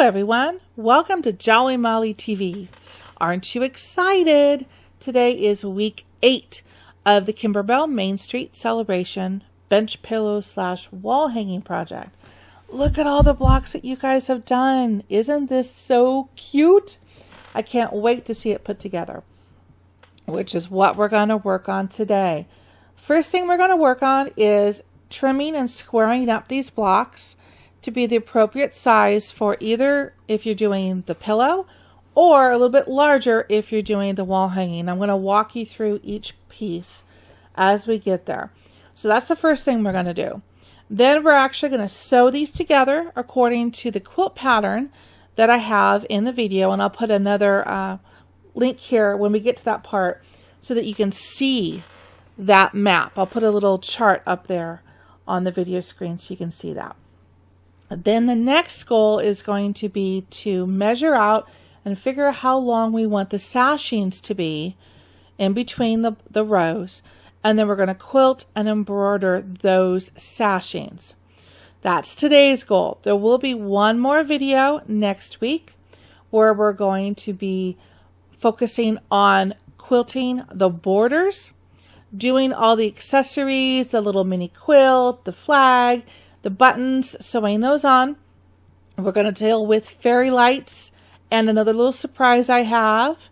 everyone, welcome to Jolly Molly TV. Aren't you excited? Today is week 8 of the Kimberbell Main Street Celebration bench pillow / wall hanging project. Look at all the blocks that you guys have done. Isn't this so cute? I can't wait to see it put together, which is what we're going to work on today. First thing we're going to work on is trimming and squaring up these blocks to be the appropriate size for either if you're doing the pillow or a little bit larger if you're doing the wall hanging. I'm going to walk you through each piece as we get there. So that's the first thing we're going to do. Then we're actually going to sew these together according to the quilt pattern that I have in the video, and I'll put another link here when we get to that part so that you can see that map. I'll put a little chart up there on the video screen so you can see that. Then the next goal is going to be to measure out and figure out how long we want the sashings to be in between the rows. And then we're going to quilt and embroider those sashings. That's today's goal. There will be one more video next week where we're going to be focusing on quilting the borders, doing all the accessories, the little mini quilt, the flag, the buttons, sewing those on. We're going to deal with fairy lights and another little surprise I have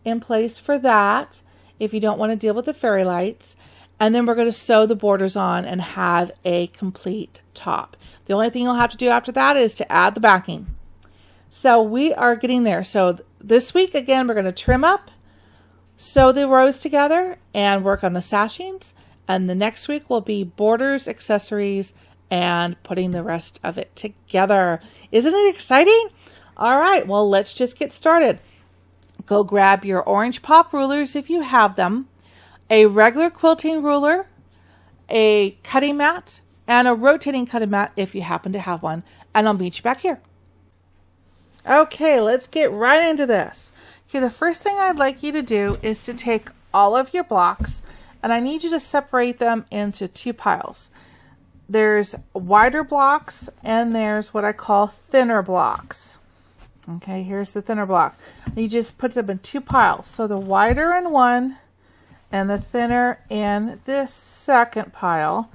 in place for that if you don't want to deal with the fairy lights. And then we're going to sew the borders on and have a complete top. The only thing you'll have to do after that is to add the backing. So we are getting there. So this week, again, we're going to trim up, sew the rows together, and work on the sashings. And the next week will be borders, accessories, and putting the rest of it together. Isn't it exciting? All right, well, let's just get started. Go grab your orange pop rulers if you have them, a regular quilting ruler, a cutting mat, and a rotating cutting mat if you happen to have one, and I'll meet you back here. Okay, let's get right into this. Okay, the first thing I'd like you to do is to take all of your blocks, and I need you to separate them into two piles. There's wider blocks and there's what I call thinner blocks. Okay, here's the thinner block. You just put them in two piles. So the wider in one and the thinner in this second pile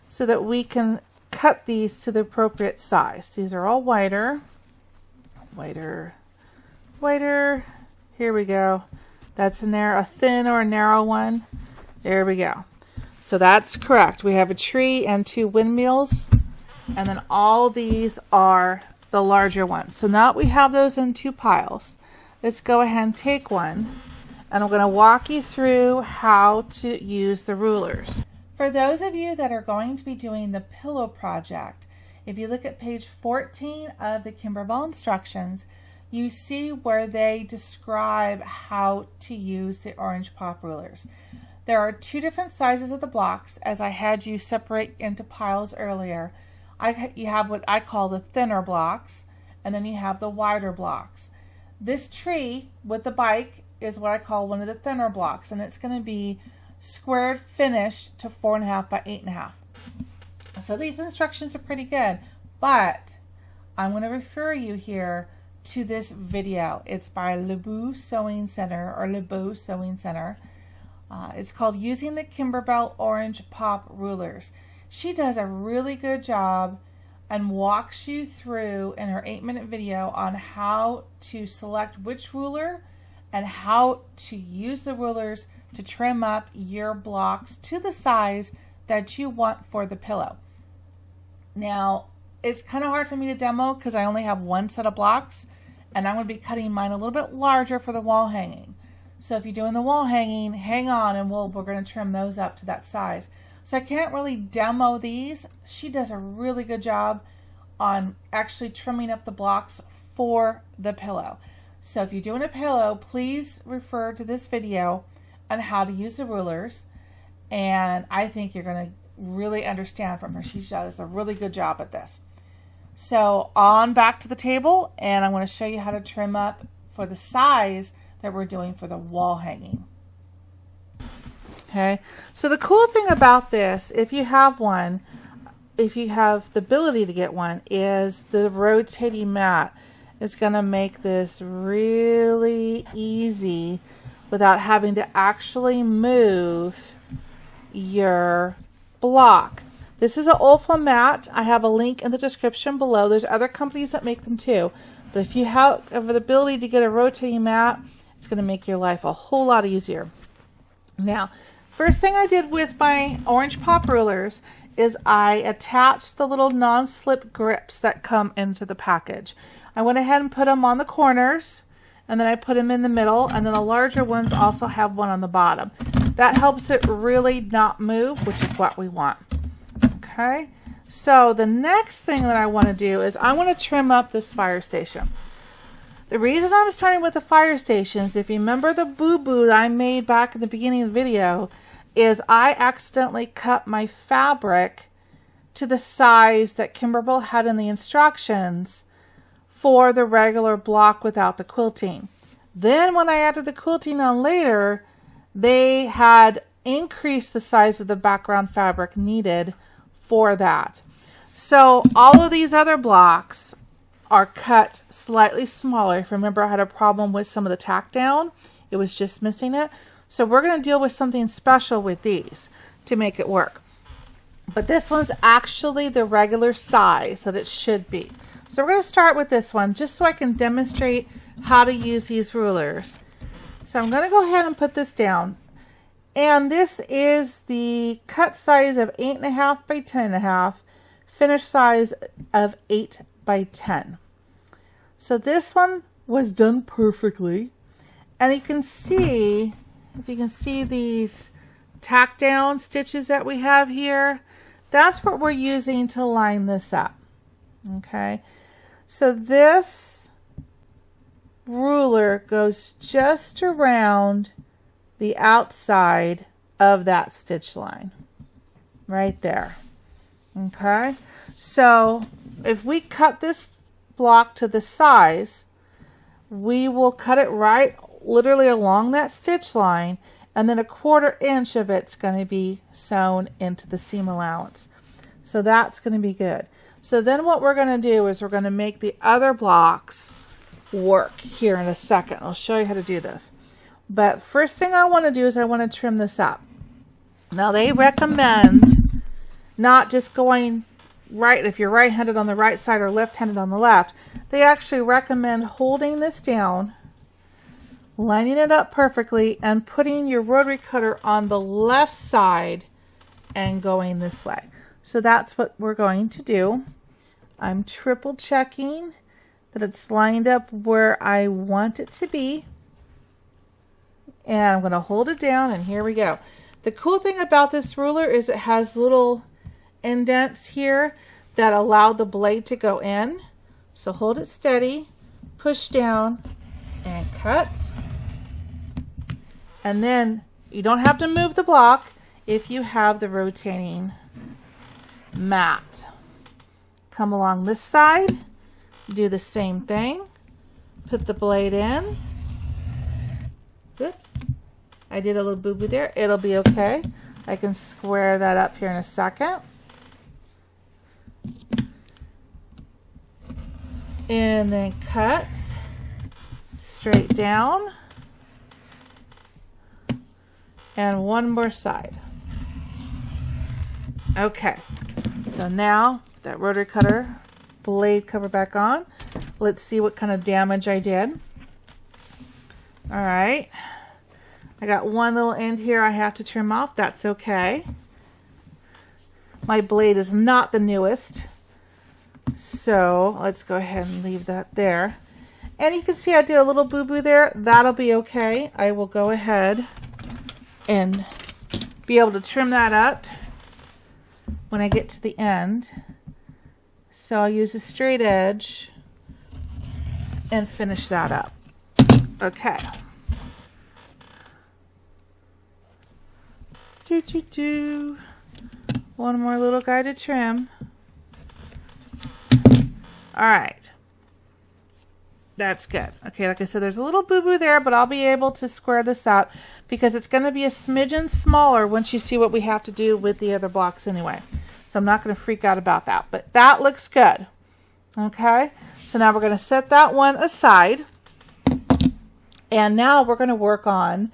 so that we can cut these to the appropriate size. These are all wider, wider, wider. Here we go. That's a thin or a narrow one. There we go. So that's correct. We have a tree and two windmills, and then all these are the larger ones. So now that we have those in two piles, let's go ahead and take one, and I'm going to walk you through how to use the rulers. For those of you that are going to be doing the pillow project, if you look at page 14 of the Kimberbell instructions, you see where they describe how to use the orange pop rulers. There are two different sizes of the blocks, as I had you separate into piles earlier. You have what I call the thinner blocks, and then you have the wider blocks. This tree with the bike is what I call one of the thinner blocks, and it's going to be squared finished to 4.5 by 8.5. So these instructions are pretty good, but I'm going to refer you here to this video. It's by LeBeau Sewing Center, or LeBeau Sewing Center. It's called Using the Kimberbell Orange Pop Rulers. She does a really good job and walks you through in her 8-minute video on how to select which ruler and how to use the rulers to trim up your blocks to the size that you want for the pillow. Now, it's kind of hard for me to demo because I only have one set of blocks, and I'm going to be cutting mine a little bit larger for the wall hanging. So if you're doing the wall hanging, hang on, and we're going to trim those up to that size. So I can't really demo these. She does a really good job on actually trimming up the blocks for the pillow. So if you're doing a pillow, please refer to this video on how to use the rulers. And I think you're going to really understand from her. She does a really good job at this. So on back to the table, and I'm going to show you how to trim up for the size that we're doing for the wall hanging. Okay, so the cool thing about this, if you have the ability to get one, is the rotating mat. is going to make this really easy without having to actually move your block. This is an Olfa mat. I have a link in the description below. There's other companies that make them too. But if you have the ability to get a rotating mat, it's going to make your life a whole lot easier. Now, first thing I did with my orange pop rulers is I attached the little non-slip grips that come into the package. I went ahead and put them on the corners, and then I put them in the middle, and then the larger ones also have one on the bottom. That helps it really not move, which is what we want. Okay, so the next thing that I want to do is I want to trim up this fire station. The reason I'm starting with the fire stations, if you remember the boo-boo that I made back in the beginning of the video, is I accidentally cut my fabric to the size that Kimberbell had in the instructions for the regular block without the quilting. Then when I added the quilting on later, they had increased the size of the background fabric needed for that. So all of these other blocks are cut slightly smaller. If you remember, I had a problem with some of the tack down. It was just missing it. So we're going to deal with something special with these to make it work. But this one's actually the regular size that it should be. So we're going to start with this one just so I can demonstrate how to use these rulers. So I'm going to go ahead and put this down. And this is the cut size of 8.5 by 10.5, finish size of 8 by 10. So this one was done perfectly. And you can see, if you can see these tack down stitches that we have here, that's what we're using to line this up. Okay, so this ruler goes just around the outside of that stitch line right there. Okay, so if we cut this block to the size, we will cut it right literally along that stitch line, and then 1/4 inch of it's going to be sewn into the seam allowance. So that's going to be good. So then what we're going to do is we're going to make the other blocks work here in a second. I'll show you how to do this. But first thing I want to do is I want to trim this up. Now they recommend not just going right, if you're right-handed on the right side or left-handed on the left. They actually recommend holding this down, lining it up perfectly, and putting your rotary cutter on the left side and going this way. So that's what we're going to do. I'm triple checking that it's lined up where I want it to be. And I'm going to hold it down, and here we go. The cool thing about this ruler is it has little indents here that allow the blade to go in. So hold it steady, push down, and cut. And then you don't have to move the block if you have the rotating mat. Come along this side, do the same thing, put the blade in. Oops, I did a little boo-boo there. It'll be okay. I can square that up here in a second. And then cut straight down. And one more side. Okay, so now that rotary cutter blade cover back on. Let's see what kind of damage I did. All right, I got one little end here I have to trim off. That's okay. My blade is not the newest, so let's go ahead and leave that there. And you can see I did a little boo-boo there. That'll be okay. I will go ahead and be able to trim that up when I get to the end. So I'll use a straight edge and finish that up. Okay. One more little guy to trim. All right. That's good. Okay, like I said, there's a little boo-boo there, but I'll be able to square this out because it's going to be a smidgen smaller once you see what we have to do with the other blocks anyway. So I'm not going to freak out about that, but that looks good. Okay, so now we're going to set that one aside. And now we're going to work on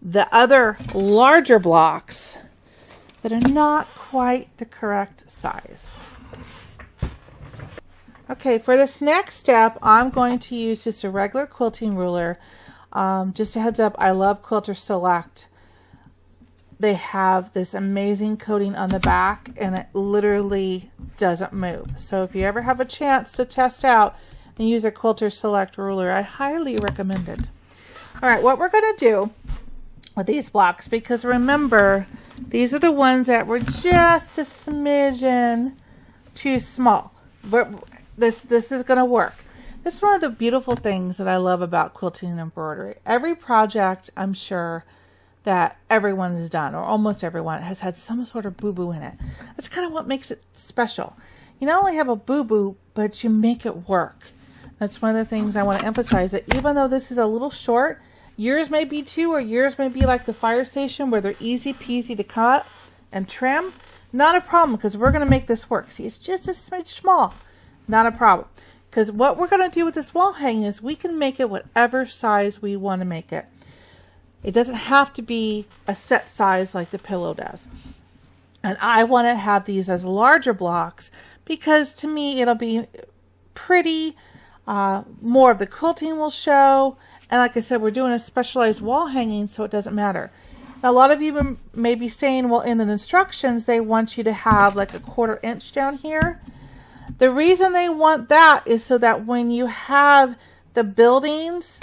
the other larger blocks that are not quite the correct size. Okay, for this next step, I'm going to use just a regular quilting ruler. Just a heads up, I love Quilter Select. They have this amazing coating on the back and it literally doesn't move. So if you ever have a chance to test out and use a Quilter Select ruler, I highly recommend it. All right, what we're going to do with these blocks, because remember, these are the ones that were just a smidgen too small. But this is going to work. This is one of the beautiful things that I love about quilting and embroidery. Every project, I'm sure, that everyone has done, or almost everyone, has had some sort of boo-boo in it. That's kind of what makes it special. You not only have a boo-boo, but you make it work. That's one of the things I want to emphasize, that even though this is a little short, yours may be too, or yours may be like the fire station where they're easy peasy to cut and trim. Not a problem, because we're going to make this work. See, it's just a smidge small. Not a problem. Because what we're going to do with this wall hanging is we can make it whatever size we want to make it. It doesn't have to be a set size like the pillow does. And I want to have these as larger blocks because to me it'll be pretty. More of the quilting will show. And like I said, we're doing a specialized wall hanging, so it doesn't matter. Now, a lot of you may be saying, well, in the instructions, they want you to have like a 1/4 inch down here. The reason they want that is so that when you have the buildings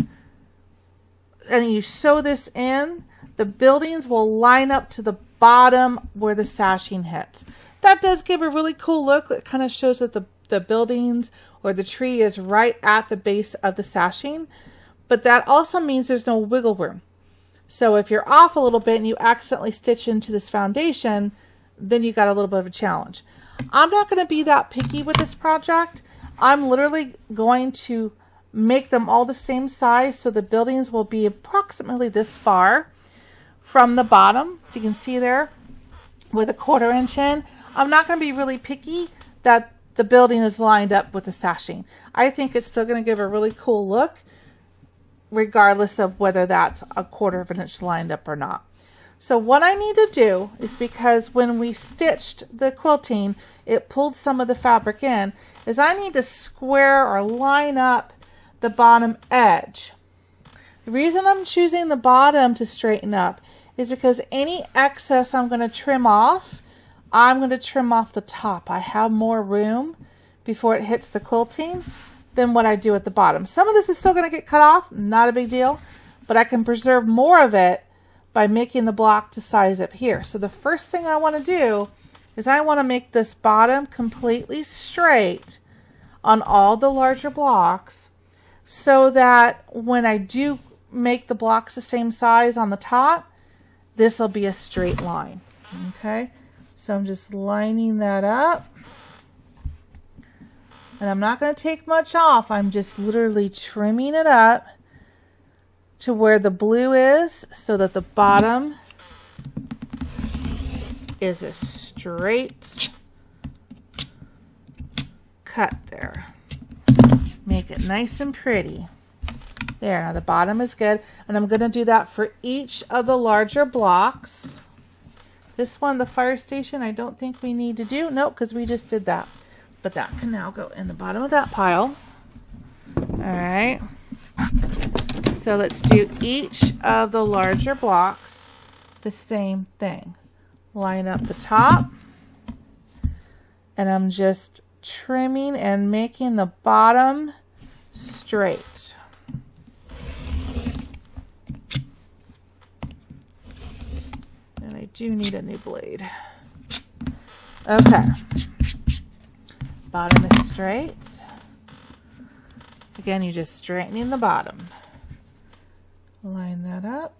and you sew this in, the buildings will line up to the bottom where the sashing hits. That does give a really cool look. It kind of shows that the buildings or the tree is right at the base of the sashing. But that also means there's no wiggle room. So if you're off a little bit and you accidentally stitch into this foundation, then you got a little bit of a challenge. I'm not going to be that picky with this project. I'm literally going to make them all the same size, so the buildings will be approximately this far from the bottom. You can see there with a 1/4 inch in. I'm not going to be really picky that the building is lined up with the sashing. I think it's still going to give a really cool look regardless of whether that's a 1/4 inch lined up or not. So what I need to do is, because when we stitched the quilting, it pulled some of the fabric in, is I need to square or line up the bottom edge. The reason I'm choosing the bottom to straighten up is because any excess I'm going to trim off, I'm going to trim off the top. I have more room before it hits the quilting than what I do at the bottom. Some of this is still going to get cut off, not a big deal, but I can preserve more of it by making the block to size up here. So the first thing I want to do is I want to make this bottom completely straight on all the larger blocks, so that when I do make the blocks the same size on the top, this will be a straight line. Okay, so I'm just lining that up. And I'm not going to take much off. I'm just literally trimming it up to where the blue is, so that the bottom is a straight cut there. Make it nice and pretty. There, now the bottom is good. And I'm going to do that for each of the larger blocks. This one, the fire station, I don't think we need to do. Nope, because we just did that. But that can now go in the bottom of that pile. All right. So let's do each of the larger blocks the same thing. Line up the top. And I'm just trimming and making the bottom straight. And I do need a new blade. Okay. Bottom is straight. Again, you're just straightening the bottom. Line that up.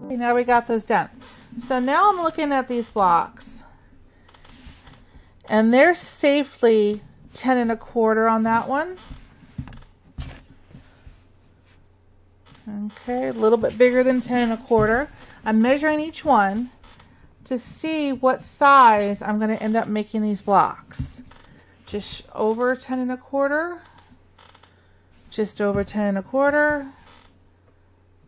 Okay, now we got those done. So now I'm looking at these blocks, and they're safely 10 1/4 on that one. Okay, a little bit bigger than 10 1/4. I'm measuring each one to see what size I'm going to end up making these blocks. Just over 10 1/4. Just over 10 1/4.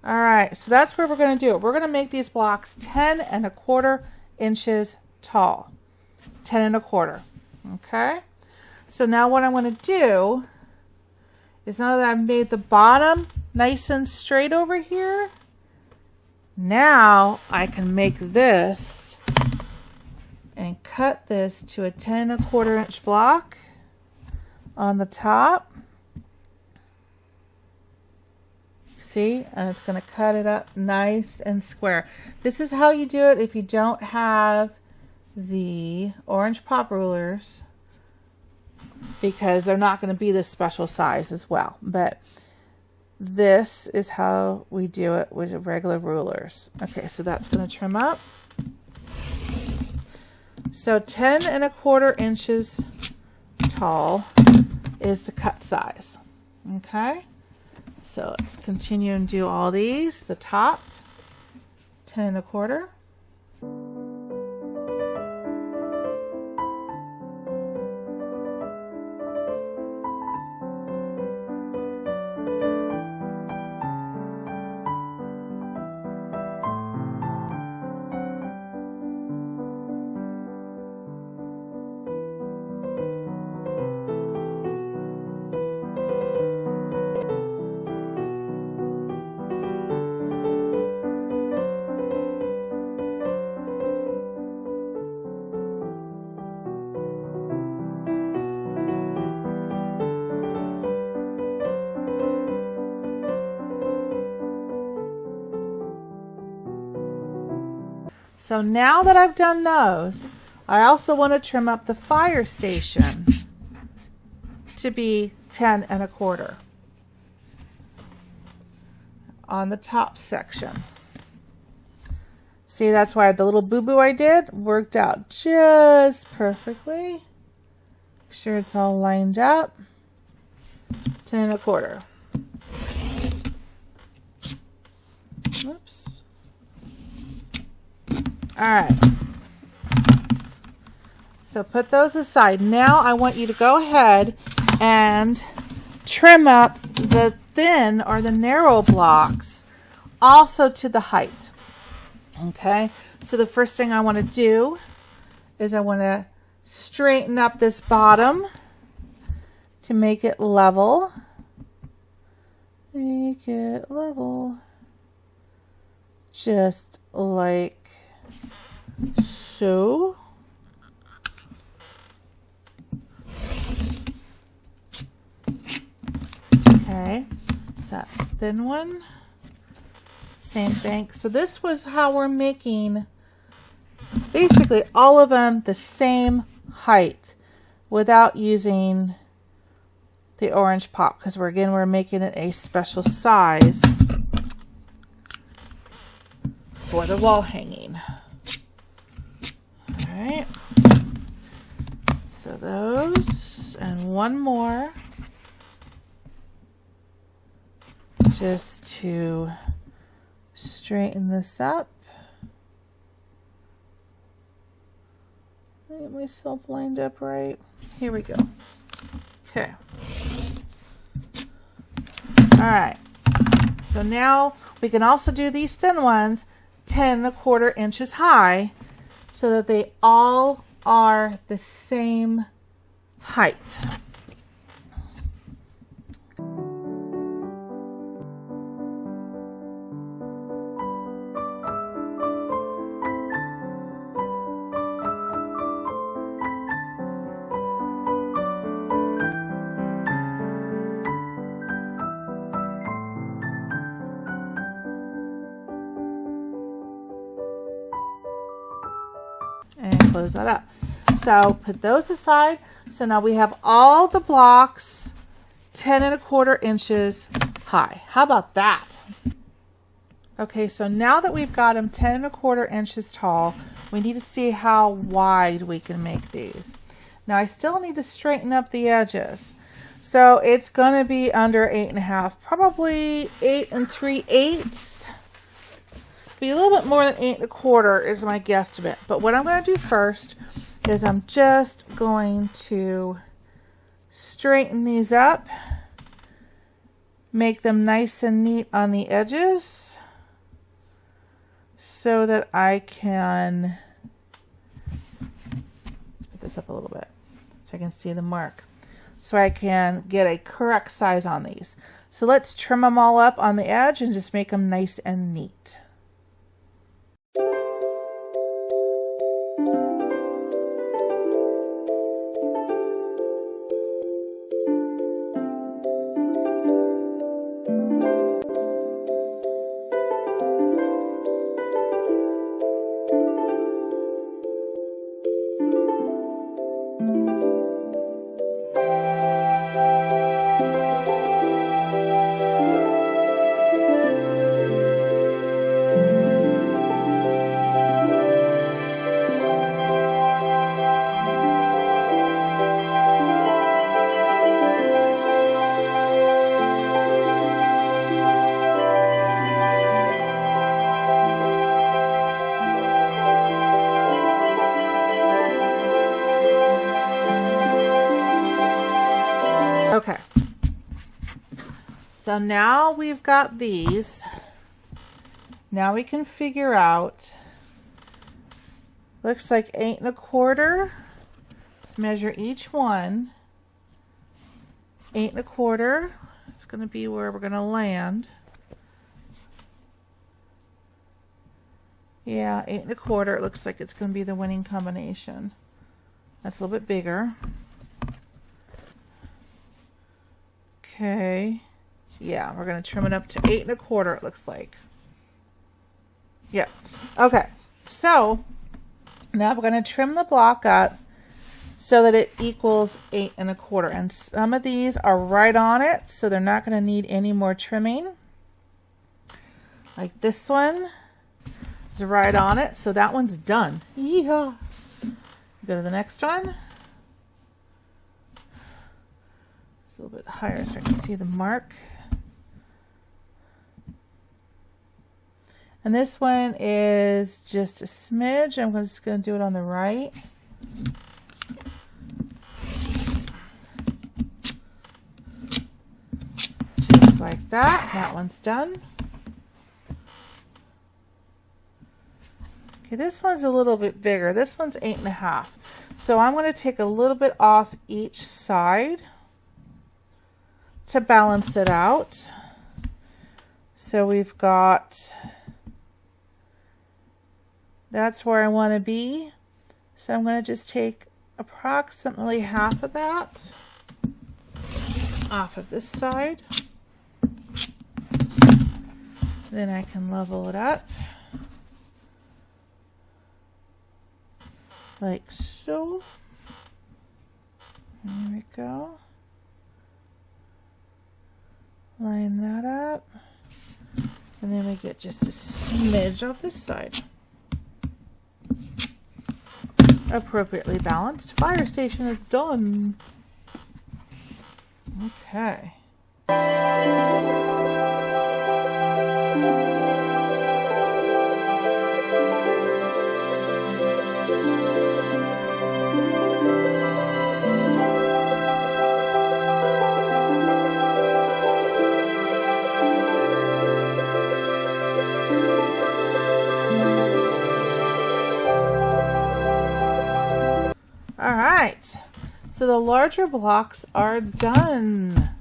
All right, so that's where we're going to do it. We're going to make these blocks 10 1/4 inches tall. 10 1/4. Okay? So now what I'm going to do is, now that I've made the bottom nice and straight over here, now I can make this and cut this to a 10 1/4 inch block on the top. See, and it's going to cut it up nice and square. This is how you do it if you don't have the orange pop rulers, because they're not going to be this special size as well. But this is how we do it with regular rulers. Okay, so that's going to trim up. So 10 1/4 inches tall is the cut size. Okay, so let's continue and do all these. The top, 10 1/4. So now that I've done those, I also want to trim up the fire station to be 10 1/4 on the top section. See, that's why the little boo-boo I did worked out just perfectly. Make sure it's all lined up. 10 1/4. Oops. All right, so put those aside. Now I want you to go ahead and trim up the thin or the narrow blocks also to the height. Okay, so the first thing I want to do is I want to straighten up this bottom to make it level. Make it level, just like so. Okay, so that's the thin one. Same thing. So this was how we're making basically all of them the same height without using the orange pop, because we're making it a special size for the wall hanging. All right, so those, and one more just to straighten this up. Get myself lined up right. Here we go. Okay. All right, so now we can also do these thin ones 10 1/4 inches high, so that they all are the same height. And close that up. So put those aside. So now we have all the blocks 10 1/4 inches high. How about that? Okay, so now that we've got them 10 1/4 inches tall, we need to see how wide we can make these. Now I still need to straighten up the edges. So it's going to be under 8 1/2, probably 8 3/8. Be a little bit more than 8 1/4 is my guesstimate. But what I'm going to do first is I'm just going to straighten these up, make them nice and neat on the edges so that I can, let's put this up a little bit so I can see the mark, so I can get a correct size on these. So let's trim them all up on the edge and just make them nice and neat. Okay, so now we've got these. Now we can figure out, looks like 8 1/4. Let's measure each one. 8 1/4. It's going to be where we're going to land. Yeah, 8 1/4. It looks like it's going to be the winning combination. That's a little bit bigger. Okay, yeah, we're going to trim it up to 8 1/4, it looks like. Yeah, okay, so now we're going to trim the block up so that it equals 8 1/4. And some of these are right on it, so they're not going to need any more trimming. Like this one is right on it, so that one's done. Yeehaw. Go to the next one. A little bit higher so I can see the mark. And this one is just a smidge. I'm just going to do it on the right. Just like that. That one's done. Okay, this one's a little bit bigger. This one's 8 1/2. So I'm going to take a little bit off each side to balance it out. So we've got, that's where I want to be. So I'm going to just take approximately half of that off of this side. Then I can level it up like so. There we go. Line that up, and then we get just a smidge off this side. Appropriately balanced. Fire station is done. Okay. Alright, so the larger blocks are done.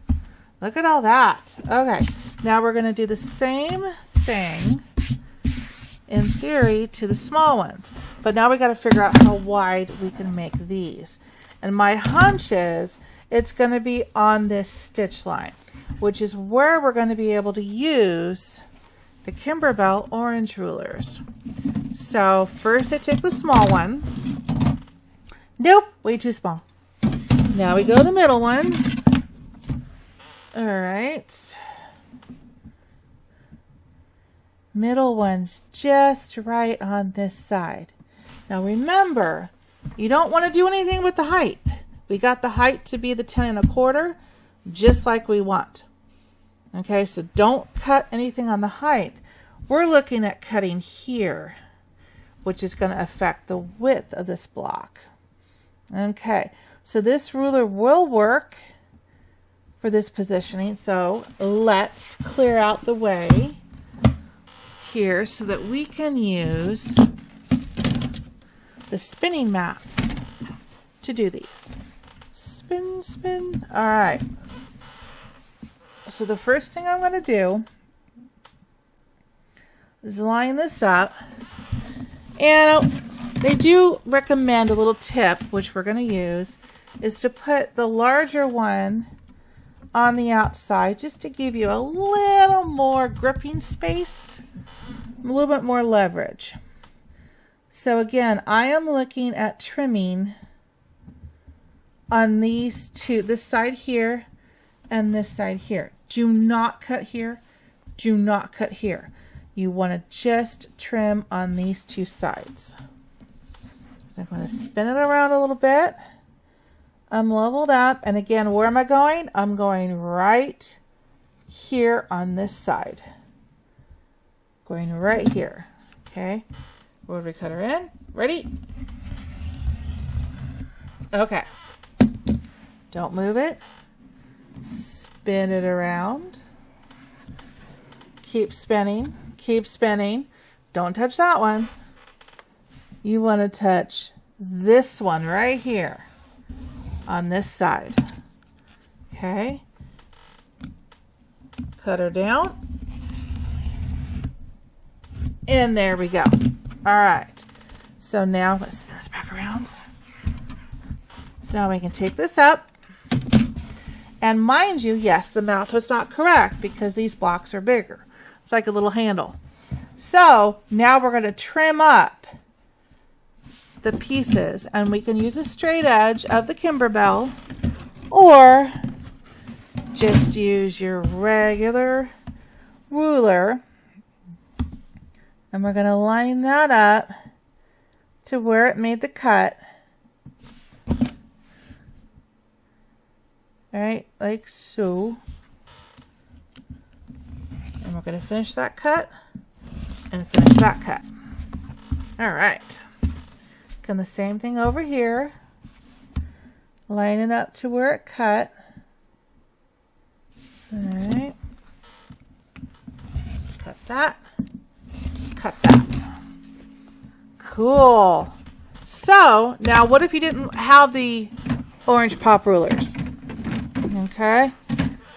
Look at all that. Okay, now we're going to do the same thing in theory to the small ones. But now we got to figure out how wide we can make these. And my hunch is it's going to be on this stitch line, which is where we're going to be able to use the Kimberbell orange rulers. So first I take the small one. Nope, way too small. Now we go to the middle one. All right. Middle one's just right on this side. Now remember, you don't want to do anything with the height. We got the height to be the 10 1/4, just like we want. Okay, so don't cut anything on the height. We're looking at cutting here, which is going to affect the width of this block. Okay, so this ruler will work for this positioning. So let's clear out the way here so that we can use the spinning mats to do these. Spin, spin. All right. So the first thing I'm going to do is line this up. And they do recommend a little tip, which we're going to use, is to put the larger one on the outside just to give you a little more gripping space, a little bit more leverage. So again, I am looking at trimming on these two, this side here and this side here. Do not cut here. Do not cut here. You want to just trim on these two sides. So I'm going to spin it around a little bit. I'm leveled up. And again, where am I going? I'm going right here on this side. Going right here. Okay. Rotary cutter in. Ready? Okay. Don't move it. Spin it around. Keep spinning. Keep spinning. Don't touch that one. You want to touch this one right here on this side. Okay. Cut her down. And there we go. All right. So now let's spin this back around. So now we can take this up. And mind you, yes, the mouth was not correct because these blocks are bigger. It's like a little handle. So now we're going to trim up the pieces, and we can use a straight edge of the Kimberbell, or just use your regular ruler, and we're going to line that up to where it made the cut. All right, like so. And we're going to finish that cut and finish that cut. All right. And the same thing over here. Line it up to where it cut. All right. Cut that. Cut that. Cool. So, now what if you didn't have the orange pop rulers? Okay.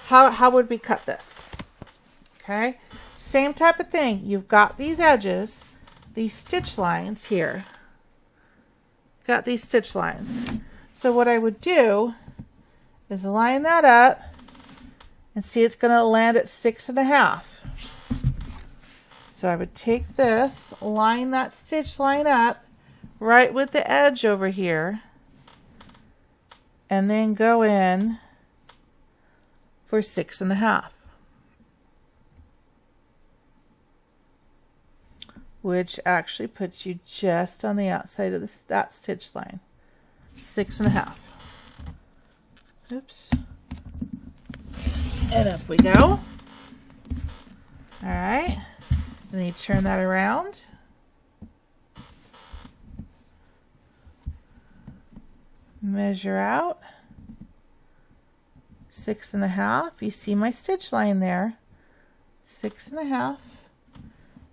How would we cut this? Okay. Same type of thing. You've got these edges, these stitch lines here. Got these stitch lines. So what I would do is line that up and see it's going to land at 6 1/2. So I would take this, line that stitch line up right with the edge over here, and then go in for 6 1/2. Which actually puts you just on the outside of that stitch line. 6 1/2. Oops. And up we go. All right. Then you turn that around. Measure out. 6 1/2. You see my stitch line there. 6 1/2.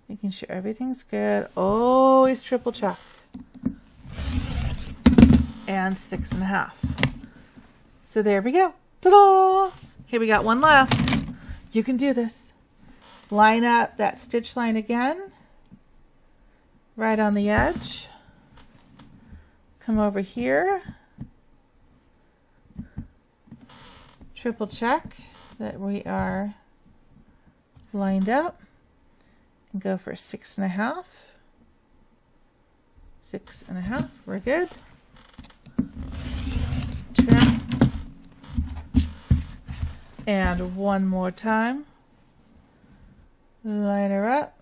Making sure everything's good. Always triple check. And 6 1/2. So there we go. Ta-da! Okay, we got one left. You can do this. Line up that stitch line again. Right on the edge. Come over here. Triple check that we are lined up. And go for 6 1/2. 6 1/2. We're good. Trim. And one more time. Line her up.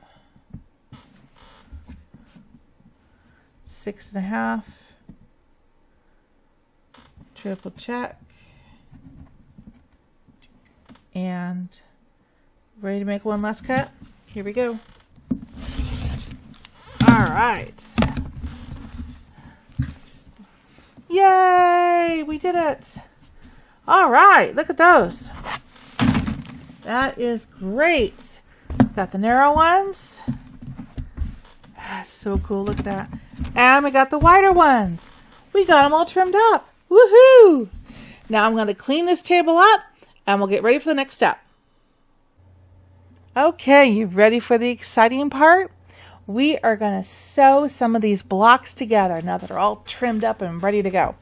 6.5. Triple check. And ready to make one last cut. Here we go. All right. Yay, we did it. All right, look at those. That is great. Got the narrow ones. That's so cool, look at that. And we got the wider ones. We got them all trimmed up. Woohoo! Now I'm going to clean this table up and we'll get ready for the next step. Okay, you ready for the exciting part? We are going to sew some of these blocks together now that they're all trimmed up and ready to go.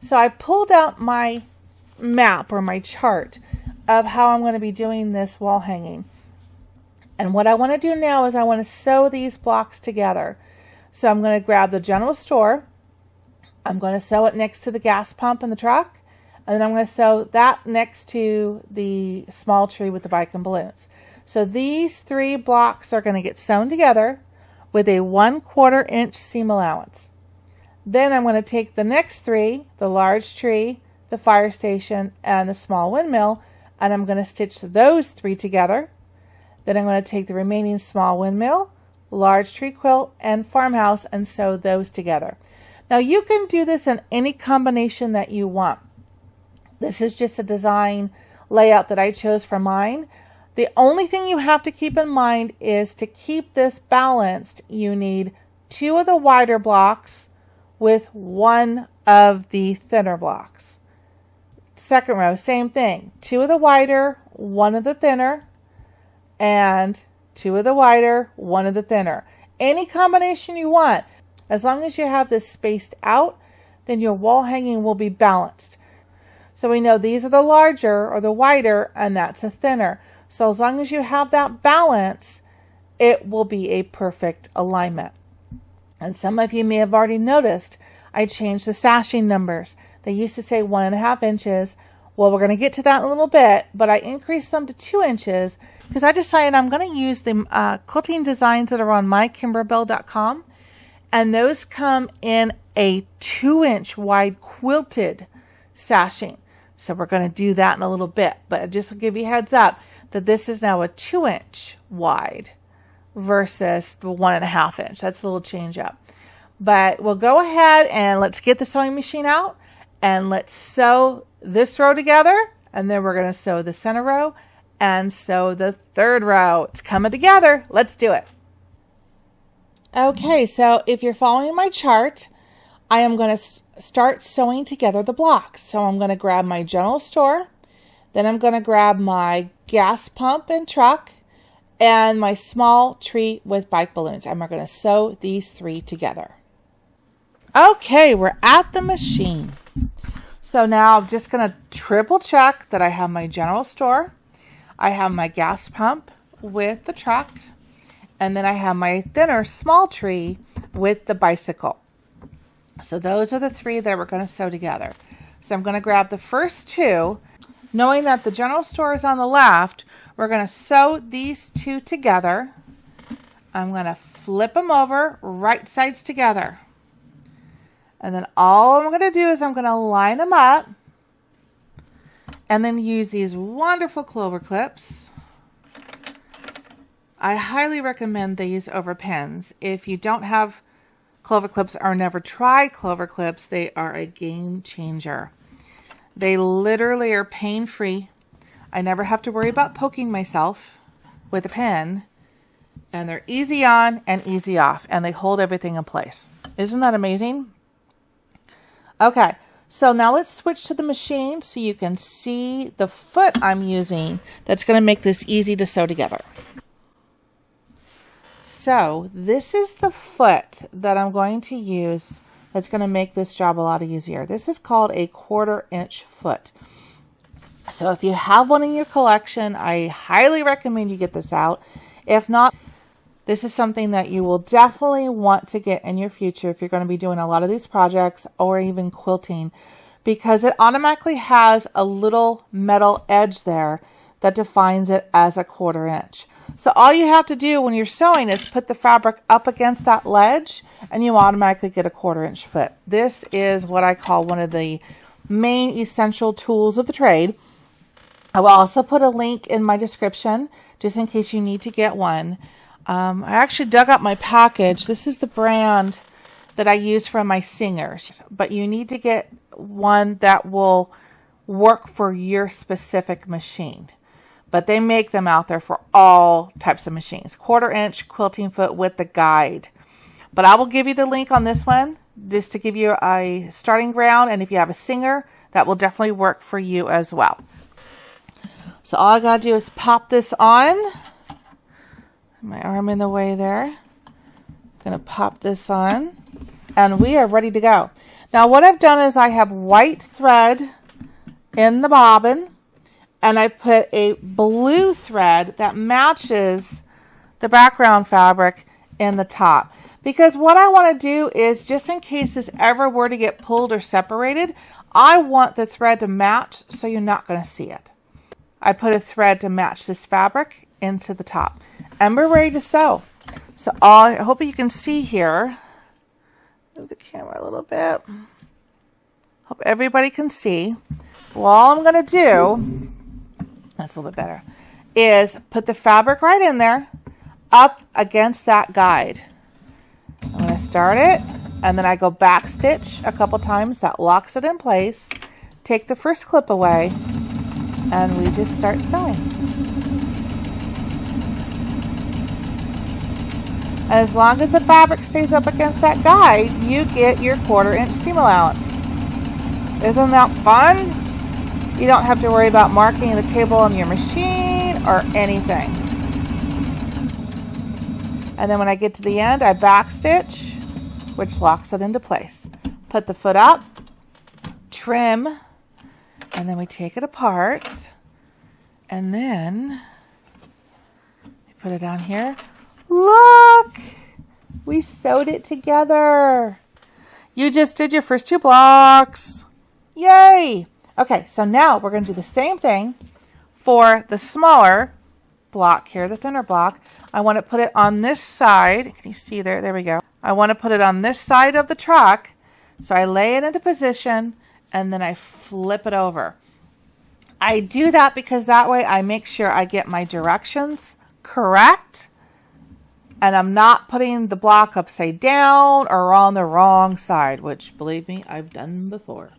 So I pulled out my map or my chart of how I'm going to be doing this wall hanging. And what I want to do now is I want to sew these blocks together. So I'm going to grab the general store. I'm going to sew it next to the gas pump in the truck. And then I'm going to sew that next to the small tree with the bike and balloons. So these 3 blocks are going to get sewn together with a 1/4 inch seam allowance. Then I'm going to take the next 3, the large tree, the fire station, and the small windmill, and I'm going to stitch those 3 together. Then I'm going to take the remaining small windmill, large tree quilt, and farmhouse and sew those together. Now you can do this in any combination that you want. This is just a design layout that I chose for mine. The only thing you have to keep in mind is to keep this balanced, you need 2 of the wider blocks with 1 of the thinner blocks. Second row, same thing. 2 of the wider, 1 of the thinner, and 2 of the wider, 1 of the thinner. Any combination you want. As long as you have this spaced out, then your wall hanging will be balanced. So we know these are the larger or the wider, and that's a thinner. So as long as you have that balance, it will be a perfect alignment. And some of you may have already noticed I changed the sashing numbers. They used to say 1.5 inches. Well, we're going to get to that in a little bit, but I increased them to 2 inches because I decided I'm going to use the quilting designs that are on mykimberbell.com. And those come in a 2-inch wide quilted sashing. So we're going to do that in a little bit, but just to give you a heads up that this is now a 2-inch wide versus the 1.5 inch. That's a little change up. But we'll go ahead and let's get the sewing machine out and let's sew this row together, and then we're going to sew the center row and sew the third row. It's coming together. Let's do it. Okay, so if you're following my chart, I am going to start sewing together the blocks. So I'm going to grab my general store, then I'm going to grab my gas pump and truck, and my small tree with bike balloons. And we're going to sew these 3 together. Okay, we're at the machine. So now I'm just going to triple check that I have my general store, I have my gas pump with the truck, and then I have my thinner small tree with the bicycle. So those are the 3 that we're going to sew together. So I'm going to grab the first 2. Knowing that the general store is on the left, we're going to sew these 2 together. I'm going to flip them over right sides together. And then all I'm going to do is I'm going to line them up and then use these wonderful Clover Clips. I highly recommend these over pens. If you don't have Clover Clips or never tried Clover Clips, they are a game changer. They literally are pain-free. I never have to worry about poking myself with a pen. And they're easy on and easy off. And they hold everything in place. Isn't that amazing? Okay, so now let's switch to the machine so you can see the foot I'm using that's going to make this easy to sew together. So this is the foot that I'm going to use that's going to make this job a lot easier. This is called a 1/4 inch foot. So if you have one in your collection, I highly recommend you get this out. If not, this is something that you will definitely want to get in your future if you're going to be doing a lot of these projects or even quilting, because it automatically has a little metal edge there that defines it as a 1/4 inch. So all you have to do when you're sewing is put the fabric up against that ledge and you automatically get a 1/4 inch foot. This is what I call one of the main essential tools of the trade. I will also put a link in my description just in case you need to get one. I actually dug up my package. This is the brand that I use for my singers, but you need to get one that will work for your specific machine. But they make them out there for all types of machines. 1/4 inch quilting foot with the guide. But I will give you the link on this one just to give you a starting ground. And if you have a singer, that will definitely work for you as well. So all I got to do is pop this on. My arm in the way there. I'm going to pop this on. And we are ready to go. Now what I've done is I have white thread in the bobbin. And I put a blue thread that matches the background fabric in the top. Because what I want to do is, just in case this ever were to get pulled or separated, I want the thread to match so you're not going to see it. I put a thread to match this fabric into the top. And we're ready to sew. So I hope you can see here. Move the camera a little bit. Hope everybody can see. Well, all I'm going to do, that's a little bit better, is put the fabric right in there up against that guide. I'm going to start it, and then I go back stitch a couple times. That locks it in place. Take the first clip away, and we just start sewing. As long as the fabric stays up against that guide, you get your 1/4 inch seam allowance. Isn't that fun? You don't have to worry about marking the table on your machine or anything. And then when I get to the end, I back stitch, which locks it into place. Put the foot up, trim, and then we take it apart. And then we put it down here. Look! We sewed it together. You just did your first 2 blocks. Yay! Okay, so now we're going to do the same thing for the smaller block here, the thinner block. I want to put it on this side. Can you see there? There we go. I want to put it on this side of the truck. So I lay it into position and then I flip it over. I do that because that way I make sure I get my directions correct. And I'm not putting the block upside down or on the wrong side, which, believe me, I've done before.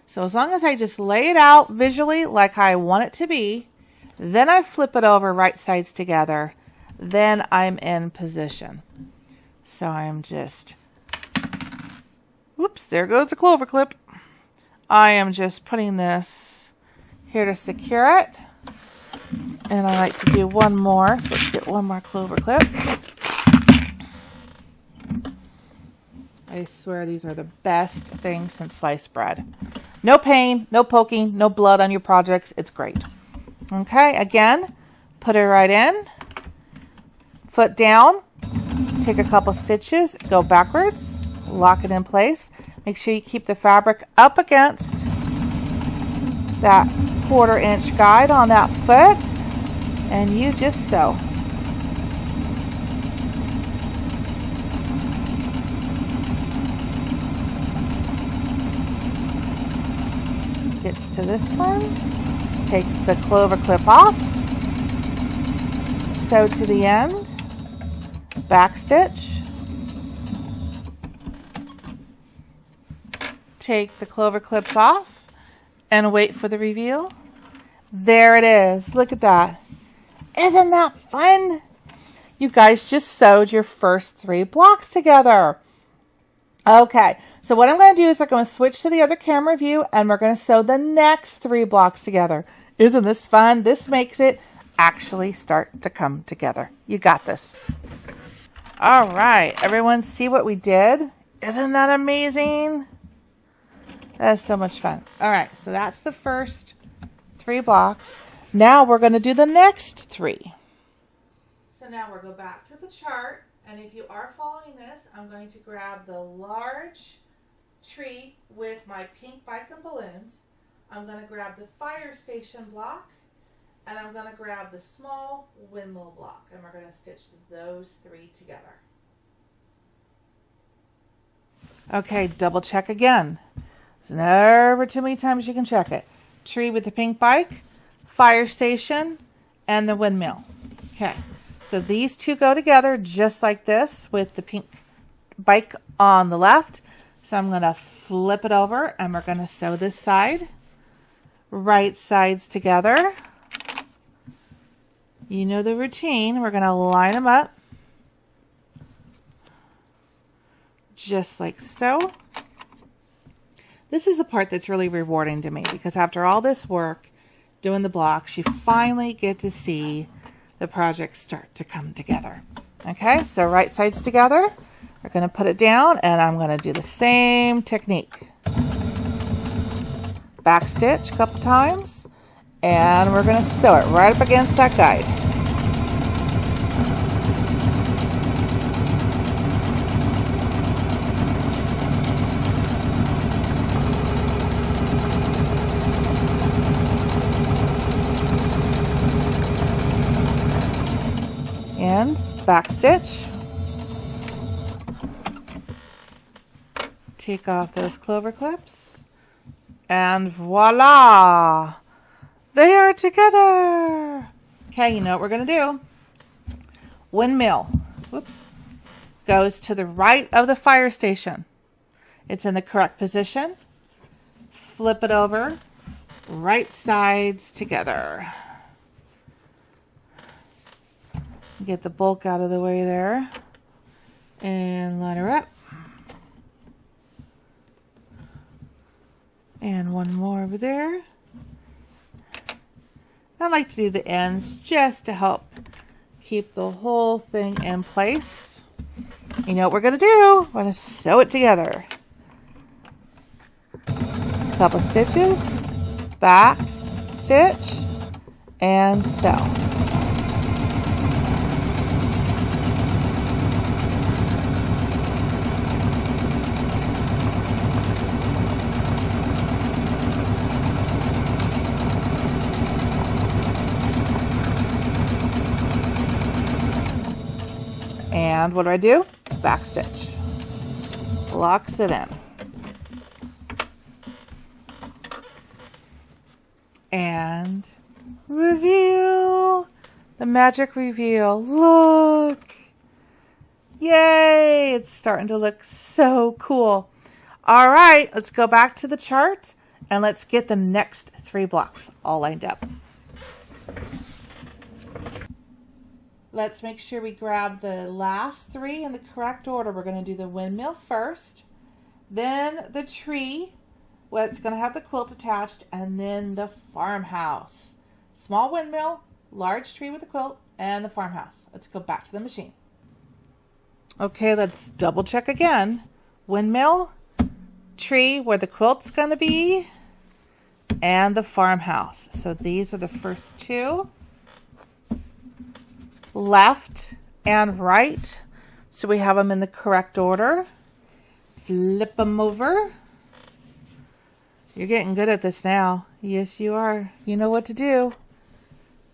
So as long as I just lay it out visually like I want it to be, then I flip it over right sides together, then I'm in position. So I'm just, whoops, there goes the clover clip. I am just putting this here to secure it. And I like to do one more, so let's get one more clover clip. I swear these are the best things since sliced bread. No pain, no poking, no blood on your projects. It's great. Okay, again, put it right in. Foot down. Take a couple stitches, go backwards, lock it in place. Make sure you keep the fabric up against that 1/4 inch guide on that foot, and you just sew. Gets to this one, take the clover clip off, sew to the end, back stitch, take the clover clips off, and wait for the reveal. There it is. Look at that. Isn't that fun? You guys just sewed your first 3 blocks together. Okay, so what I'm going to do is I'm going to switch to the other camera view and we're going to sew the next 3 blocks together. Isn't this fun? This makes it actually start to come together. You got this. All right, everyone see what we did? Isn't that amazing? That is so much fun. All right, so that's the first 3 blocks. Now we're going to do the next 3. So now we'll go back to the chart. And if you are following this, I'm going to grab the large tree with my pink bike and balloons. I'm going to grab the fire station block, and I'm we're going to grab the small windmill block and we're going to stitch those 3 together. Okay, double check again. There's never too many times you can check it. Tree with the pink bike, fire station, and the windmill. Okay, so these 2 go together just like this with the pink bike on the left. So I'm going to flip it over and we're going to sew this side, right sides together. You know the routine. We're going to line them up just like so. This is the part that's really rewarding to me because after all this work doing the blocks, you finally get to see the project start to come together. Okay, so right sides together. We're going to put it down and I'm going to do the same technique. Back stitch a couple times and we're going to sew it right up against that guide. And back stitch. Take off those clover clips. And voila! They are together! Okay, you know what we're going to do. Windmill, whoops, goes to the right of the fire station. It's in the correct position. Flip it over, right sides together. Get the bulk out of the way there and line her up. And one more over there. I like to do the ends just to help keep the whole thing in place. You know what we're going to do? We're going to sew it together. A couple stitches, back stitch, and sew. And what do? Back stitch. Locks it in. And reveal. The magic reveal. Look. Yay. It's starting to look so cool. All right. Let's go back to the chart and let's get the next 3 blocks all lined up. Let's make sure we grab the last 3 in the correct order. We're going to do the windmill first, then the tree, what's going to have the quilt attached, and then the farmhouse. Small windmill, large tree with the quilt, and the farmhouse. Let's go back to the machine. Okay, let's double check again. Windmill, tree where the quilt's going to be, and the farmhouse. So these are the first 2. Left and right, so we have them in the correct order. Flip them over. You're getting good at this now. Yes, you are. You know what to do.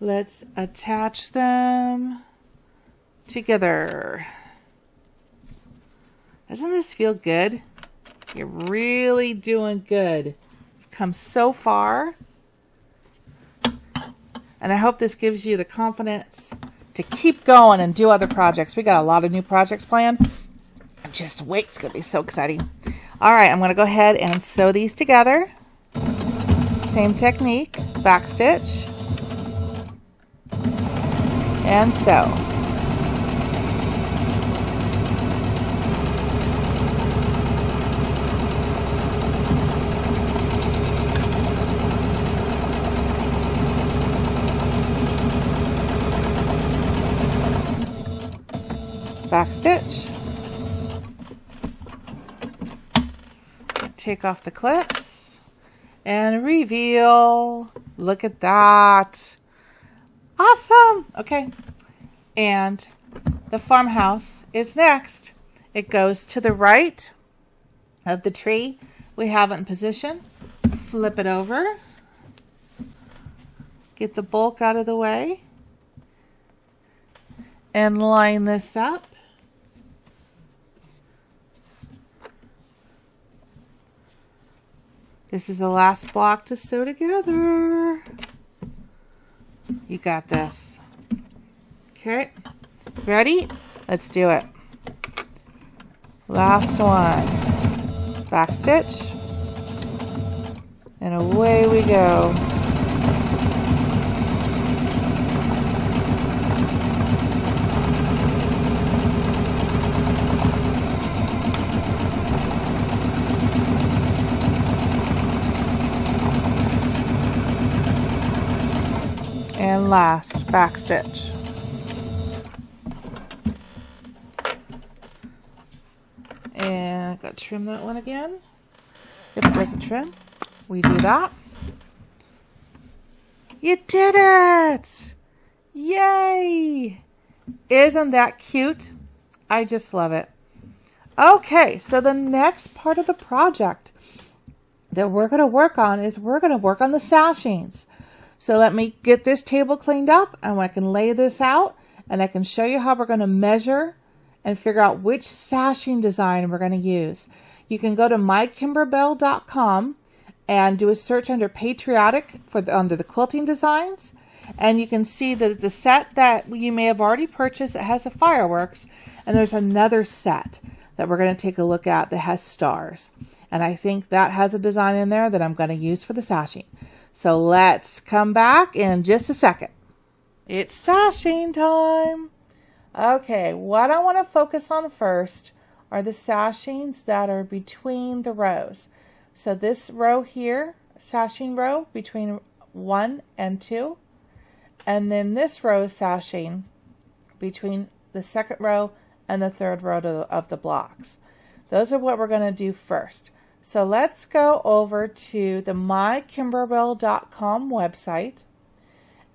Let's attach them together. Doesn't this feel good? You're really doing good. You've come so far. And I hope this gives you the confidence to keep going and do other projects. We got a lot of new projects planned. Just wait, it's going to be so exciting. All right, I'm going to go ahead and sew these together. Same technique, back stitch and sew. Back stitch, take off the clips and reveal. Look at that. Awesome. Okay. And the farmhouse is next. It goes to the right of the tree. We have it in position. Flip it over. Get the bulk out of the way and line this up. This is the last block to sew together. You got this. Okay, ready? Let's do it. Last one. Back stitch. And away we go. And last, back stitch. And I've got to trim that one again. If it doesn't trim, we do that. You did it! Yay! Isn't that cute? I just love it. Okay, so the next part of the project that we're going to work on is we're going to work on the sashings. So let me get this table cleaned up and I can lay this out and I can show you how we're going to measure and figure out which sashing design we're going to use. You can go to mykimberbell.com and do a search under patriotic under the quilting designs, and you can see that the set that you may have already purchased that has the fireworks, and there's another set that we're going to take a look at that has stars, and I think that has a design in there that I'm going to use for the sashing. So let's come back in just a second. It's sashing time. Okay, what I want to focus on first are the sashings that are between the rows. So this row here, sashing row between 1 and 2, and then this row is sashing between the second row and the third row of the blocks. Those are what we're going to do first. So let's go over to the mykimberbell.com website,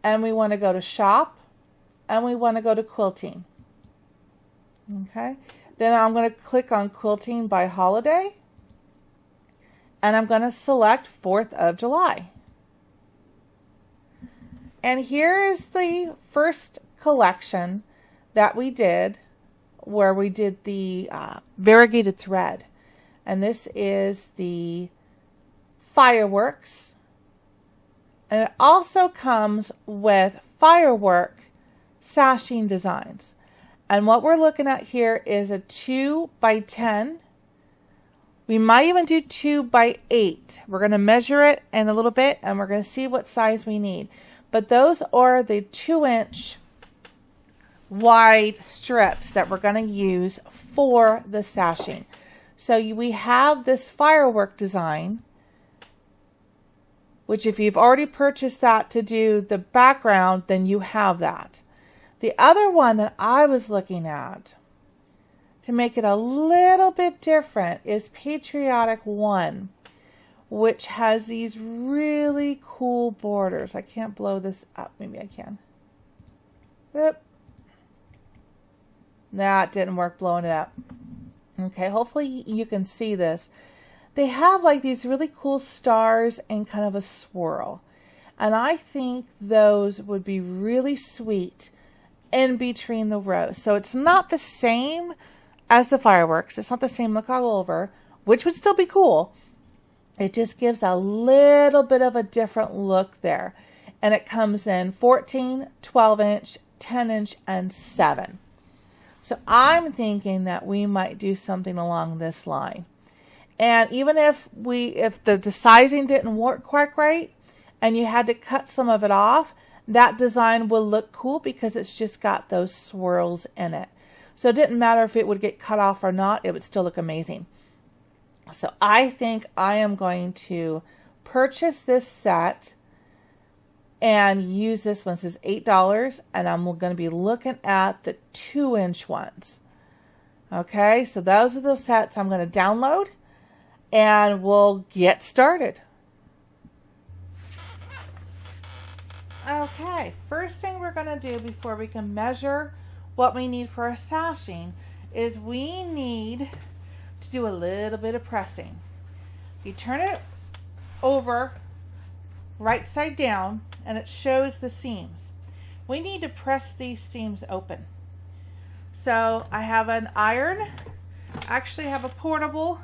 and we want to go to shop, and we want to go to quilting. Okay, then I'm going to click on quilting by holiday, and I'm going to select 4th of July. And here is the first collection that we did, where we did the variegated thread. And this is the fireworks. And it also comes with firework sashing designs. And what we're looking at here is a 2 by 10. We might even do 2 by 8. We're going to measure it in a little bit and we're going to see what size we need. But those are the 2-inch wide strips that we're going to use for the sashing. So we have this firework design, which if you've already purchased that to do the background, then you have that. The other one that I was looking at to make it a little bit different is Patriotic 1, which has these really cool borders. I can't blow this up. Maybe I can. Whoop. That didn't work blowing it up. Okay, hopefully you can see this. They have like these really cool stars and kind of a swirl. And I think those would be really sweet in between the rows. So it's not the same as the fireworks. It's not the same look all over, which would still be cool. It just gives a little bit of a different look there. And it comes in 14, 12-inch, 10-inch, and 7. So I'm thinking that we might do something along this line. And even if the sizing didn't work quite right and you had to cut some of it off, that design will look cool because it's just got those swirls in it. So it didn't matter if it would get cut off or not, it would still look amazing. So I think I am going to purchase this set and use this one. This is $8, and I'm going to be looking at the 2-inch ones. Okay, so those are the sets I'm going to download, and we'll get started. Okay, first thing we're going to do before we can measure what we need for a sashing is we need to do a little bit of pressing. You turn it over right side down and it shows the seams. We need to press these seams open. So I have an iron. I actually have a portable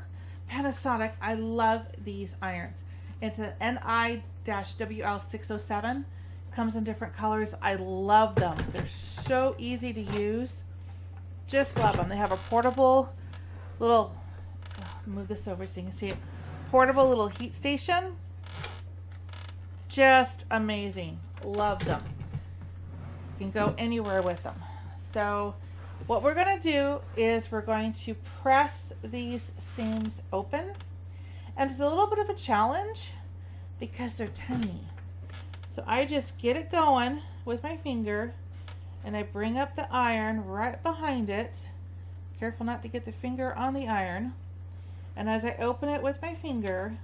Panasonic. I love these irons. It's an NI-WL607. Comes in different colors. I love them. They're so easy to use. Just love them. They have a portable little, move this over so you can see it, portable little heat station. Just amazing. Love them. You can go anywhere with them. So what we're going to do is we're going to press these seams open, and it's a little bit of a challenge because they're tiny. So I just get it going with my finger, and I bring up the iron right behind it. Careful not to get the finger on the iron. And as I open it with my finger,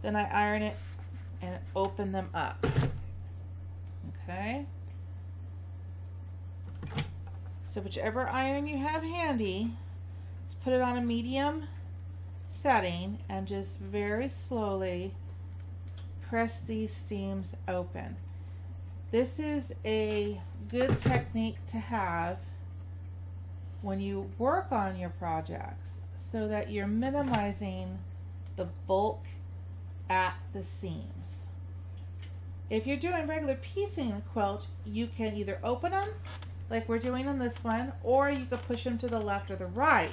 then I iron it and open them up. Okay. So whichever iron you have handy, just put it on a medium setting and just very slowly press these seams open. This is a good technique to have when you work on your projects so that you're minimizing the bulk at the seams. If you're doing regular piecing a quilt, you can either open them like we're doing on this one, or you could push them to the left or the right,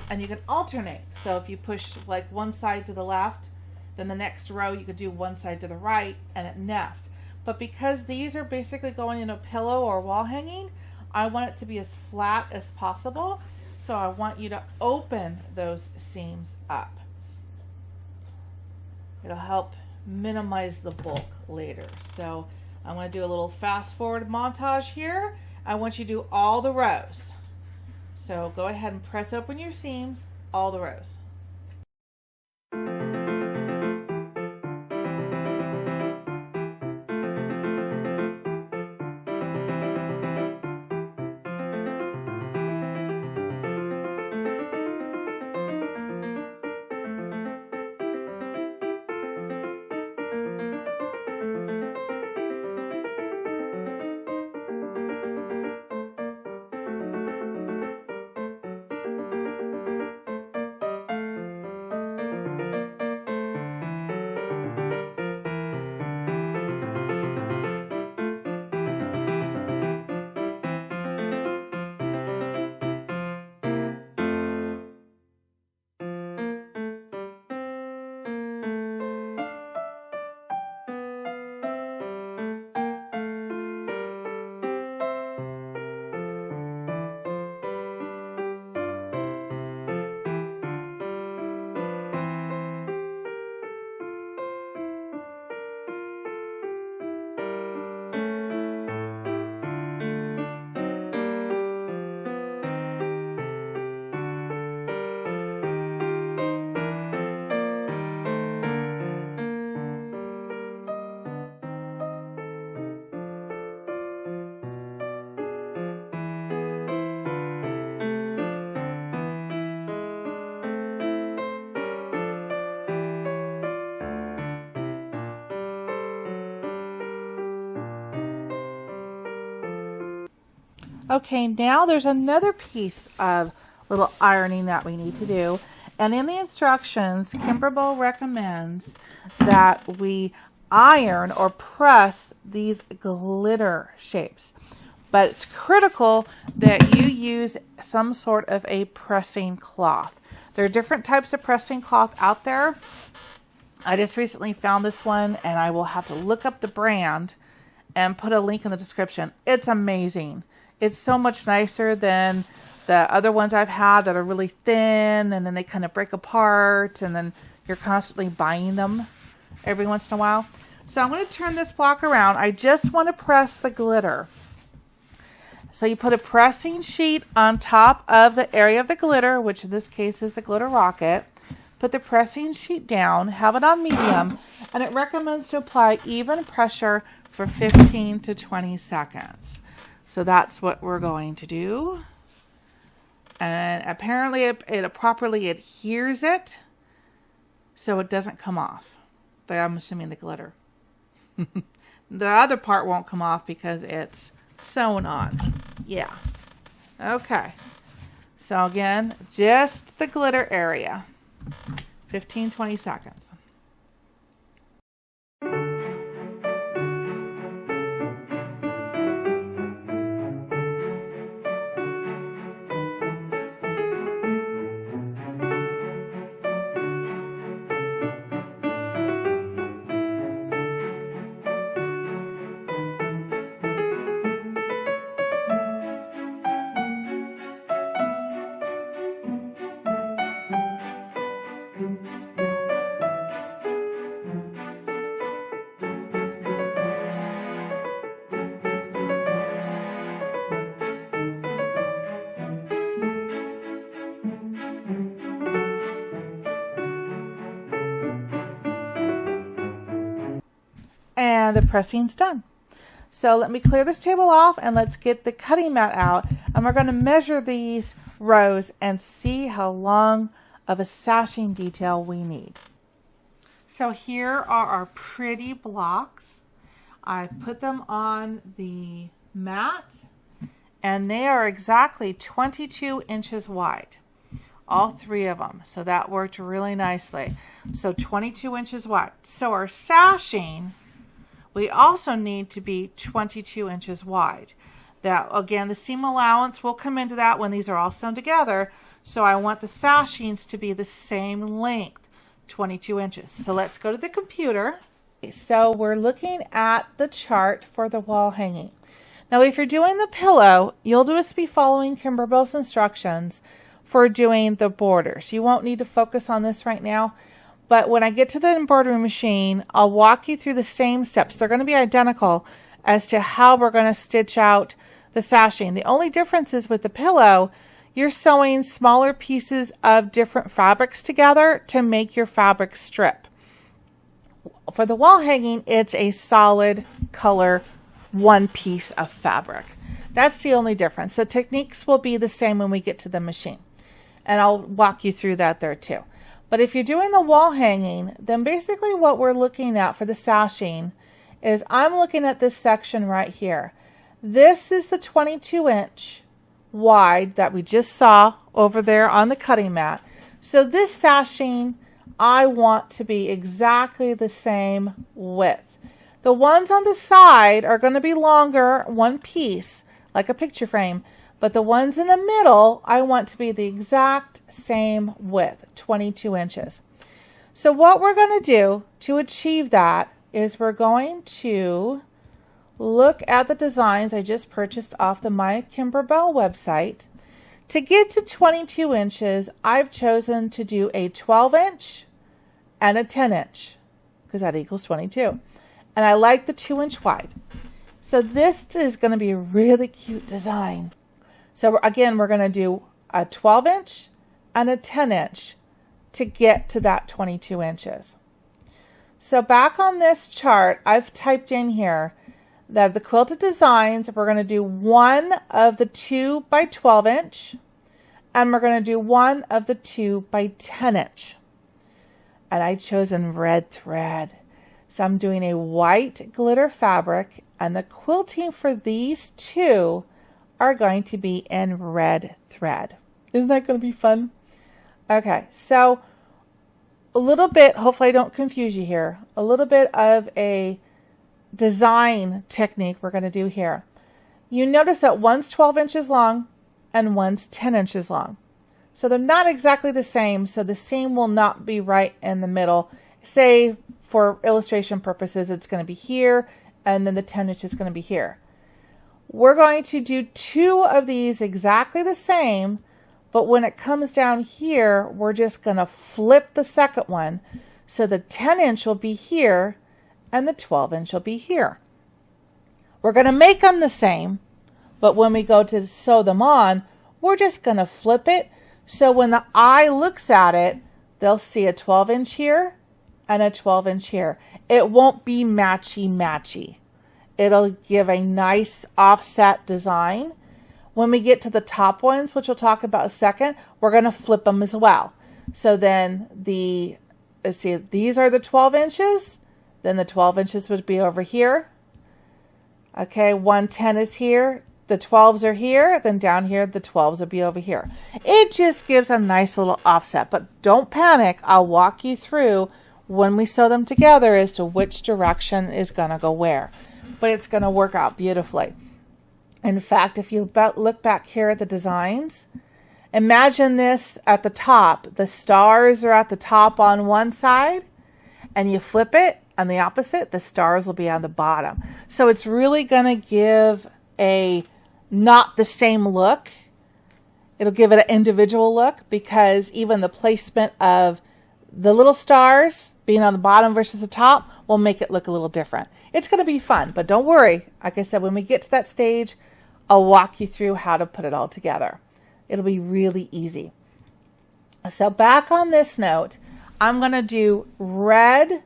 and you can alternate. So if you push like one side to the left, then the next row you could do one side to the right and it nests. But because these are basically going in a pillow or wall hanging, I want it to be as flat as possible. So I want you to open those seams up. It'll help minimize the bulk later. So I'm going to do a little fast forward montage here. I want you to do all the rows. So go ahead and press open your seams, all the rows. Okay, now there's another piece of little ironing that we need to do. And in the instructions, Kimberbell recommends that we iron or press these glitter shapes. But it's critical that you use some sort of a pressing cloth. There are different types of pressing cloth out there. I just recently found this one, and I will have to look up the brand and put a link in the description. It's amazing. It's so much nicer than the other ones I've had that are really thin, and then they kind of break apart, and then you're constantly buying them every once in a while. So I'm going to turn this block around. I just want to press the glitter. So you put a pressing sheet on top of the area of the glitter, which in this case is the glitter rocket. Put the pressing sheet down, have it on medium, and it recommends to apply even pressure for 15 to 20 seconds. So that's what we're going to do. And apparently it properly adheres it so it doesn't come off. But I'm assuming the glitter. the other part won't come off because it's sewn on. Yeah. Okay. So again, just the glitter area. 15-20 seconds. And the pressing's done. So let me clear this table off and let's get the cutting mat out. And we're going to measure these rows and see how long of a sashing detail we need. So here are our pretty blocks. I put them on the mat and they are exactly 22 inches wide. All three of them. So that worked really nicely. So 22 inches wide. So our sashing, we also need to be 22 inches wide. That, again, the seam allowance will come into that when these are all sewn together. So I want the sashings to be the same length, 22 inches. So let's go to the computer. So we're looking at the chart for the wall hanging. Now, if you're doing the pillow, you'll just be following Kimberbell's instructions for doing the borders. You won't need to focus on this right now. But when I get to the embroidery machine, I'll walk you through the same steps. They're going to be identical as to how we're going to stitch out the sashing. The only difference is with the pillow, you're sewing smaller pieces of different fabrics together to make your fabric strip. For the wall hanging, it's a solid color, one piece of fabric. That's the only difference. The techniques will be the same when we get to the machine. And I'll walk you through that there too. But if you're doing the wall hanging, then basically what we're looking at for the sashing is I'm looking at this section right here. This is the 22 inch wide that we just saw over there on the cutting mat. So this sashing, I want to be exactly the same width. The ones on the side are going to be longer, one piece, like a picture frame. But the ones in the middle, I want to be the exact same width, 22 inches. So what we're going to do to achieve that is we're going to look at the designs I just purchased off the My Kimberbell website. To get to 22 inches, I've chosen to do a 12 inch and a 10 inch because that equals 22. And I like the 2 inch wide. So this is going to be a really cute design. So again, we're going to do a 12 inch and a 10 inch to get to that 22 inches. So back on this chart, I've typed in here that the quilted designs, we're going to do one of the 2 by 12 inch and we're going to do one of the 2 by 10 inch. And I've chosen red thread. So I'm doing a white glitter fabric and the quilting for these two are going to be in red thread. Isn't that going to be fun? Okay, so a little bit, hopefully I don't confuse you here, a little bit of a design technique we're going to do here. You notice that one's 12 inches long and one's 10 inches long. So they're not exactly the same, so the seam will not be right in the middle. Say, for illustration purposes, it's going to be here, and then the 10 inch is going to be here. We're going to do 2 of these exactly the same, but when it comes down here, we're just going to flip the second one. So the 10 inch will be here and the 12 inch will be here. We're going to make them the same, but when we go to sew them on, we're just going to flip it. So when the eye looks at it, they'll see a 12 inch here and a 12 inch here. It won't be matchy-matchy. It'll give a nice offset design. When we get to the top ones, which we'll talk about in a second, we're going to flip them as well. So then let's see, these are the 12 inches. Then the 12 inches would be over here. Okay, 110 is here, the 12s are here, then down here the 12s will be over here. It just gives a nice little offset, but don't panic. I'll walk you through when we sew them together as to which direction is going to go where. But it's going to work out beautifully. In fact, if you look back here at the designs, imagine this at the top. The stars are at the top on one side, and you flip it, and the opposite, the stars will be on the bottom. So it's really going to give a not the same look. It'll give it an individual look, because even the placement of the little stars being on the bottom versus the top will make it look a little different. It's going to be fun, but don't worry. Like I said, when we get to that stage, I'll walk you through how to put it all together. It'll be really easy. So back on this note, I'm going to do red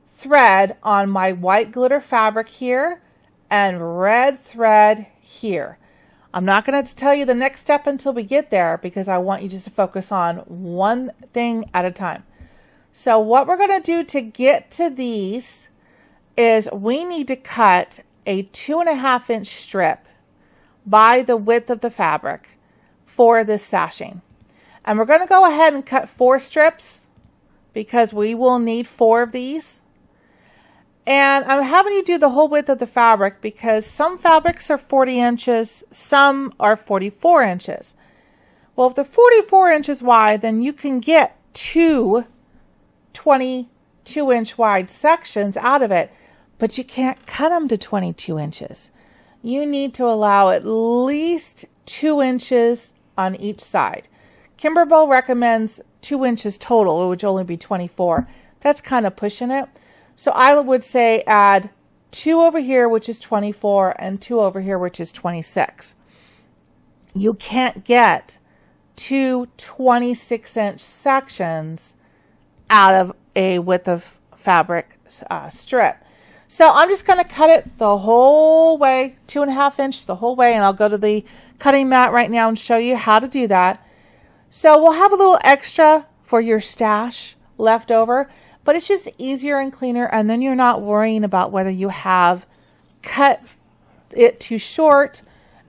thread on my white glitter fabric here and red thread here. I'm not going to tell you the next step until we get there, because I want you just to focus on one thing at a time. So what we're going to do to get to these is we need to cut a 2.5 inch strip by the width of the fabric for this sashing. And we're going to go ahead and cut 4 strips, because we will need 4 of these. And I'm having you do the whole width of the fabric, because some fabrics are 40 inches, some are 44 inches. Well, if they're 44 inches wide, then you can get 2 22-inch wide sections out of it, but you can't cut them to 22 inches. You need to allow at least 2 inches on each side. Kimberbell recommends 2 inches total, which would only be 24. That's kind of pushing it. So I would say add 2 over here, which is 24, and 2 over here, which is 26. You can't get 2 26-inch sections out of a width of fabric strip. So I'm just going to cut it the whole way, 2.5 inch the whole way, and I'll go to the cutting mat right now and show you how to do that. So we'll have a little extra for your stash left over, but it's just easier and cleaner, and then you're not worrying about whether you have cut it too short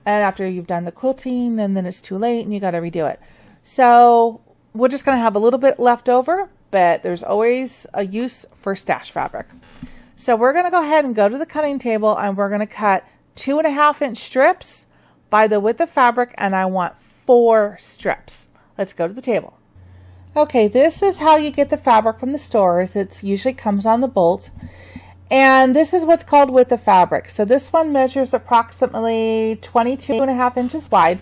and after you've done the quilting, and then it's too late and you got to redo it. So we're just going to have a little bit left over, but there's always a use for stash fabric. So we're going to go ahead and go to the cutting table, and we're going to cut 2.5 inch strips by the width of fabric, and I want 4 strips. Let's go to the table. Okay, this is how you get the fabric from the stores. It usually comes on the bolt. And this is what's called width of fabric. So this one measures approximately 22.5 inches wide.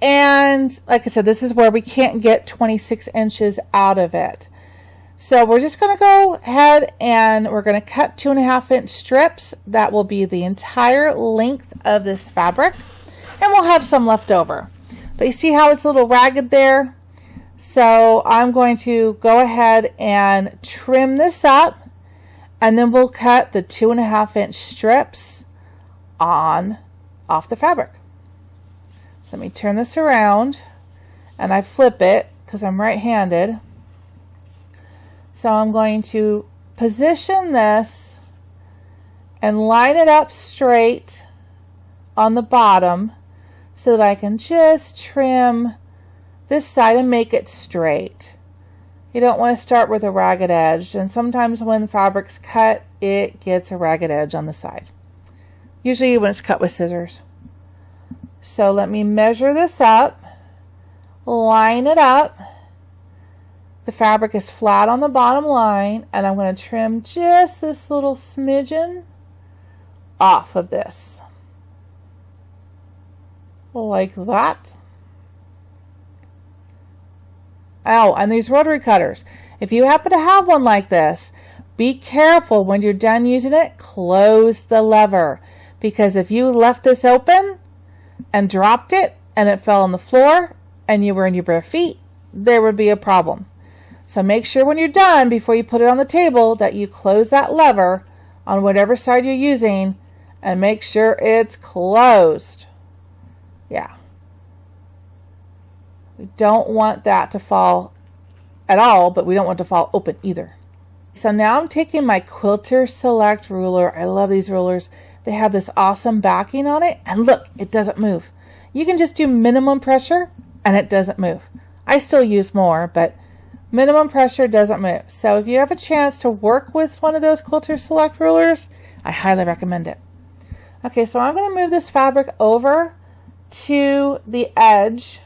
And like I said, this is where we can't get 26 inches out of it. So we're just going to go ahead and we're going to cut 2.5 inch strips. That will be the entire length of this fabric. And we'll have some left over. But you see how it's a little ragged there? So I'm going to go ahead and trim this up, and then we'll cut the 2.5 inch strips off the fabric. So let me turn this around, and I flip it because I'm right-handed. So I'm going to position this and line it up straight on the bottom so that I can just trim this side and make it straight. You don't want to start with a ragged edge, and sometimes when the fabric's cut, it gets a ragged edge on the side. Usually when it's cut with scissors. So let me measure this up, line it up. The fabric is flat on the bottom line, and I'm going to trim just this little smidgen off of this. Like that. Oh, and these rotary cutters. If you happen to have one like this, be careful when you're done using it, close the lever. Because if you left this open and dropped it and it fell on the floor and you were in your bare feet, there would be a problem. So make sure when you're done, before you put it on the table, that you close that lever on whatever side you're using and make sure it's closed. Yeah. We don't want that to fall at all, but we don't want it to fall open either. So now I'm taking my Quilter Select ruler. I love these rulers. They have this awesome backing on it, and look, it doesn't move. You can just do minimum pressure and it doesn't move. I still use more, but minimum pressure doesn't move. So if you have a chance to work with one of those Quilter Select rulers, I highly recommend it. Okay, so I'm going to move this fabric over to the edge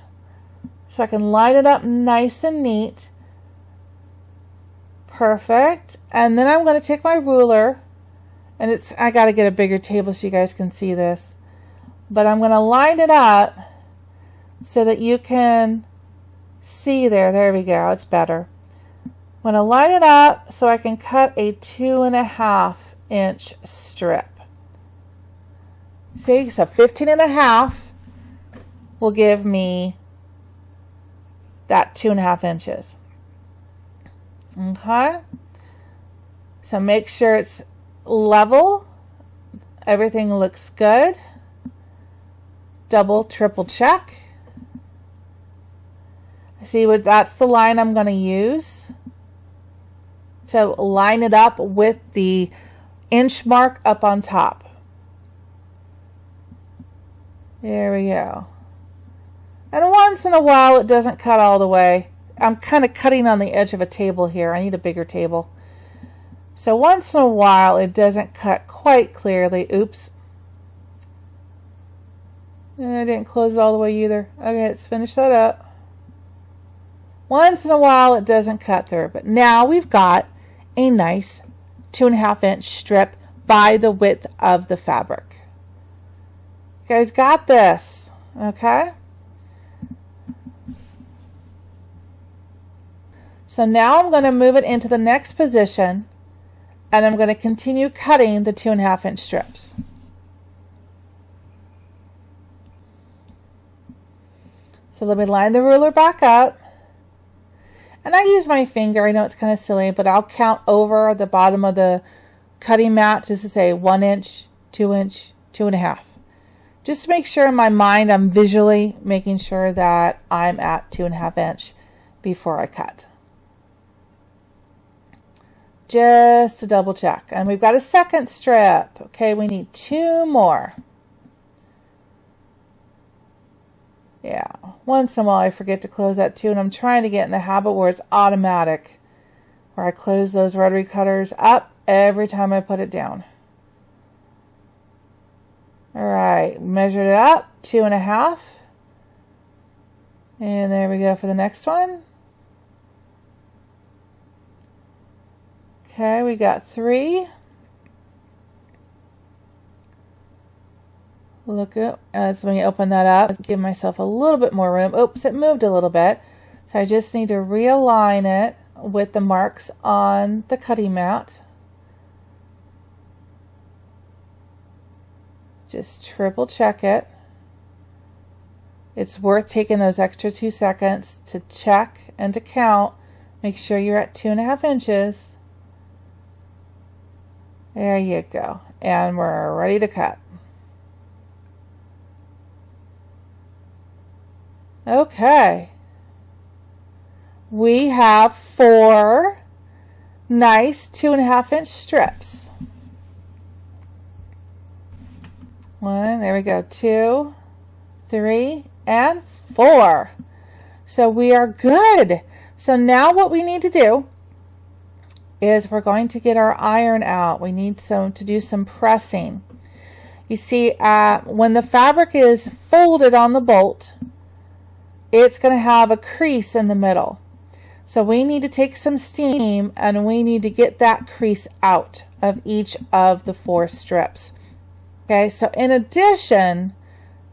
so I can line it up nice and neat. Perfect. And then I'm going to take my ruler, and I got to get a bigger table so you guys can see this, but I'm going to line it up so that you can see there we go, it's better. I'm going to line it up so I can cut a 2.5 inch strip. See, so 15.5 will give me that 2.5 inches. Okay, so make sure it's level, everything looks good, double, triple check. See what that's the line I'm going to use to line it up with the inch mark up on top. There we go. And once in a while it doesn't cut all the way. I'm kind of cutting on the edge of a table here. I need a bigger table. So once in a while it doesn't cut quite clearly. Oops. I didn't close it all the way either. Okay, let's finish that up. Once in a while it doesn't cut through, but now we've got a nice 2.5 inch strip by the width of the fabric. You guys got this, okay? So now I'm going to move it into the next position, and I'm going to continue cutting the 2.5 inch strips. So let me line the ruler back up. And I use my finger. I know it's kind of silly, but I'll count over the bottom of the cutting mat just to say 1 inch, 2 inch, 2.5. Just to make sure in my mind I'm visually making sure that I'm at 2.5 inch before I cut. Just to double check. And we've got a second strip. Okay, we need 2 more. Yeah, once in a while I forget to close that too, and I'm trying to get in the habit where it's automatic, where I close those rotary cutters up every time I put it down. All right, measured it up, 2.5. And there we go for the next one. Okay, we got 3. Look at, so let me open that up, give myself a little bit more room. Oops, it moved a little bit. So I just need to realign it with the marks on the cutting mat. Just triple check it. It's worth taking those extra 2 seconds to check and to count. Make sure you're at 2.5 inches. There you go. And we're ready to cut. Okay, we have 4 nice 2.5 inch strips. 1, there we go, 2, 3, and 4. So we are good. So now what we need to do is we're going to get our iron out. We need to do some pressing. You see, when the fabric is folded on the bolt, it's going to have a crease in the middle. So we need to take some steam and we need to get that crease out of each of the 4 strips. Okay, so in addition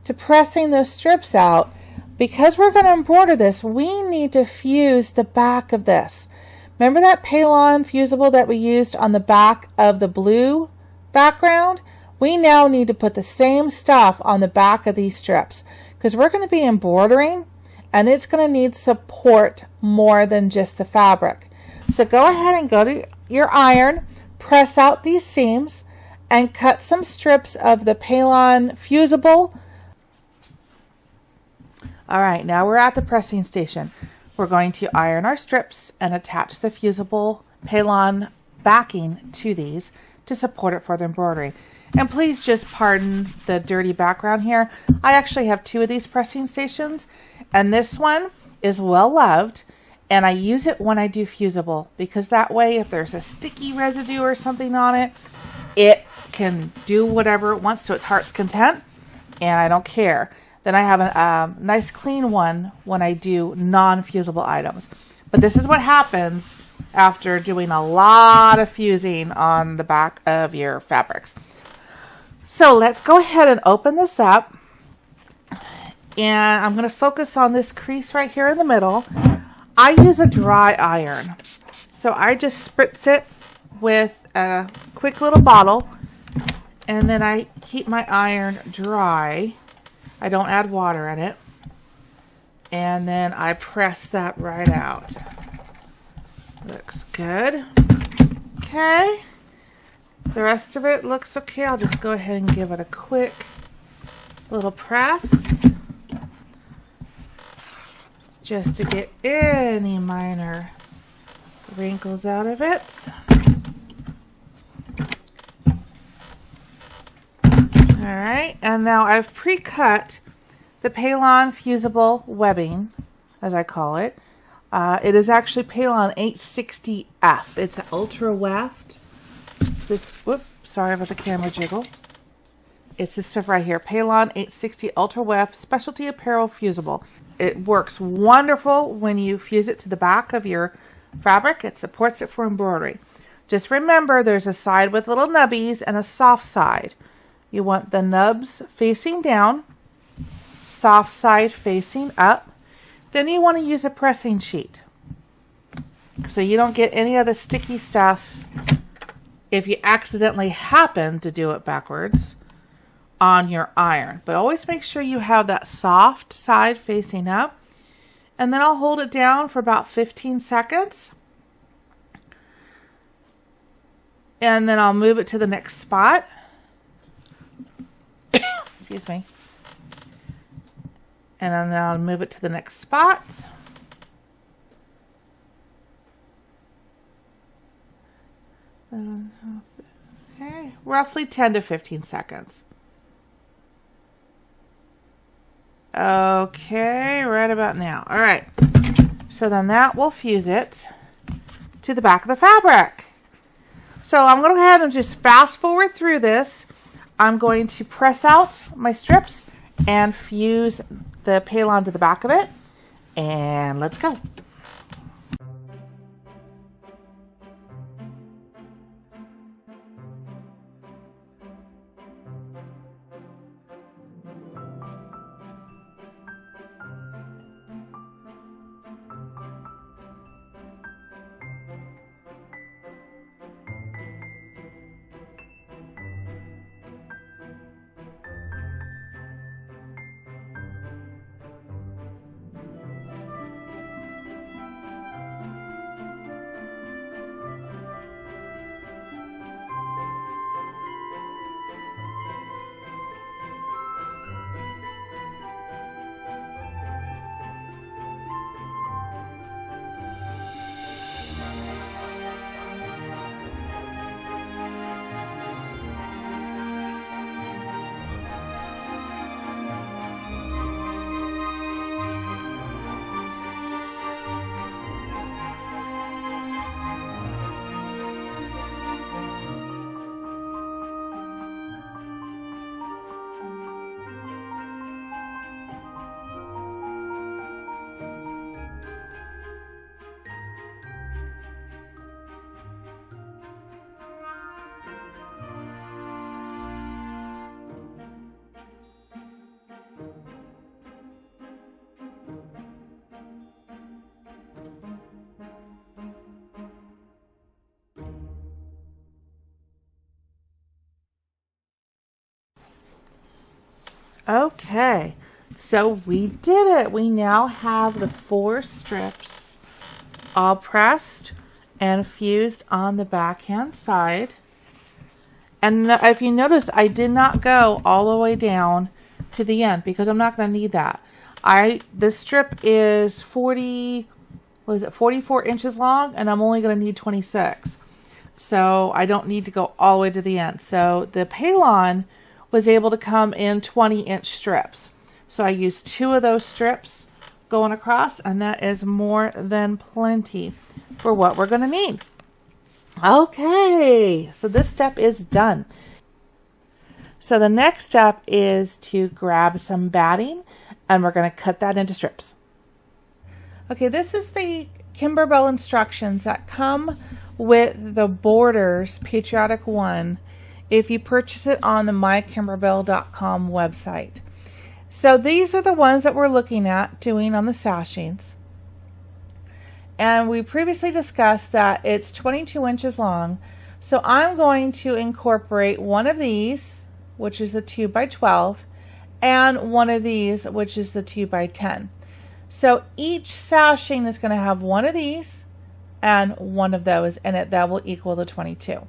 to pressing those strips out, because we're going to embroider this, we need to fuse the back of this. Remember that Palon fusible that we used on the back of the blue background? We now need to put the same stuff on the back of these strips because we're going to be embroidering, and it's going to need support more than just the fabric. So go ahead and go to your iron, press out these seams, and cut some strips of the Palon fusible. All right, now we're at the pressing station. We're going to iron our strips and attach the fusible Palon backing to these to support it for the embroidery. And please just pardon the dirty background here. I actually have 2 of these pressing stations, and this one is well loved, and I use it when I do fusible, because that way if there's a sticky residue or something on it, it can do whatever it wants to its heart's content, and I don't care. Then I have a nice clean one when I do non-fusible items. But this is what happens after doing a lot of fusing on the back of your fabrics. So let's go ahead and open this up. And I'm going to focus on this crease right here in the middle. I use a dry iron. So I just spritz it with a quick little bottle. And then I keep my iron dry. I don't add water in it. And then I press that right out. Looks good. Okay. The rest of it looks okay. I'll just go ahead and give it a quick little press. Just to get any minor wrinkles out of it. Alright, and now I've pre-cut the Paylon fusible webbing, as I call it. It is actually Paylon 860F. It's ultra weft. Whoops, sorry about the camera jiggle. It's this stuff right here, Paylon 860 Ultra Weft Specialty Apparel Fusible. It works wonderful when you fuse it to the back of your fabric. It supports it for embroidery. Just remember, there's a side with little nubbies and a soft side. You want the nubs facing down, soft side facing up. Then you want to use a pressing sheet so you don't get any of the sticky stuff if you accidentally happen to do it backwards on your iron. But always make sure you have that soft side facing up. And then I'll hold it down for about 15 seconds. And then I'll move it to the next spot. Excuse me. And then I'll move it to the next spot. Okay, roughly 10 to 15 seconds. Okay, right about now. All right, so then that will fuse it to the back of the fabric. So I'm going to go ahead and just fast forward through this. I'm going to press out my strips and fuse the Paylon to the back of it. And let's go. Okay, so we did it. We now have the 4 strips all pressed and fused on the backhand side. And if you notice, I did not go all the way down to the end because I'm not going to need that. This strip is 44 inches long, and I'm only going to need 26. so I don't need to go all the way to the end. So the Palon was able to come in 20-inch strips. So I used 2 of those strips going across, and that is more than plenty for what we're going to need. Okay, so this step is done. So the next step is to grab some batting, and we're going to cut that into strips. Okay, this is the Kimberbell instructions that come with the Borders Patriotic One if you purchase it on the mykimberbell.com website. So these are the ones that we're looking at doing on the sashings. And we previously discussed that it's 22 inches long. So I'm going to incorporate one of these, which is the 2x12, and one of these, which is the 2x10. So each sashing is going to have one of these and one of those in it. That will equal the 22.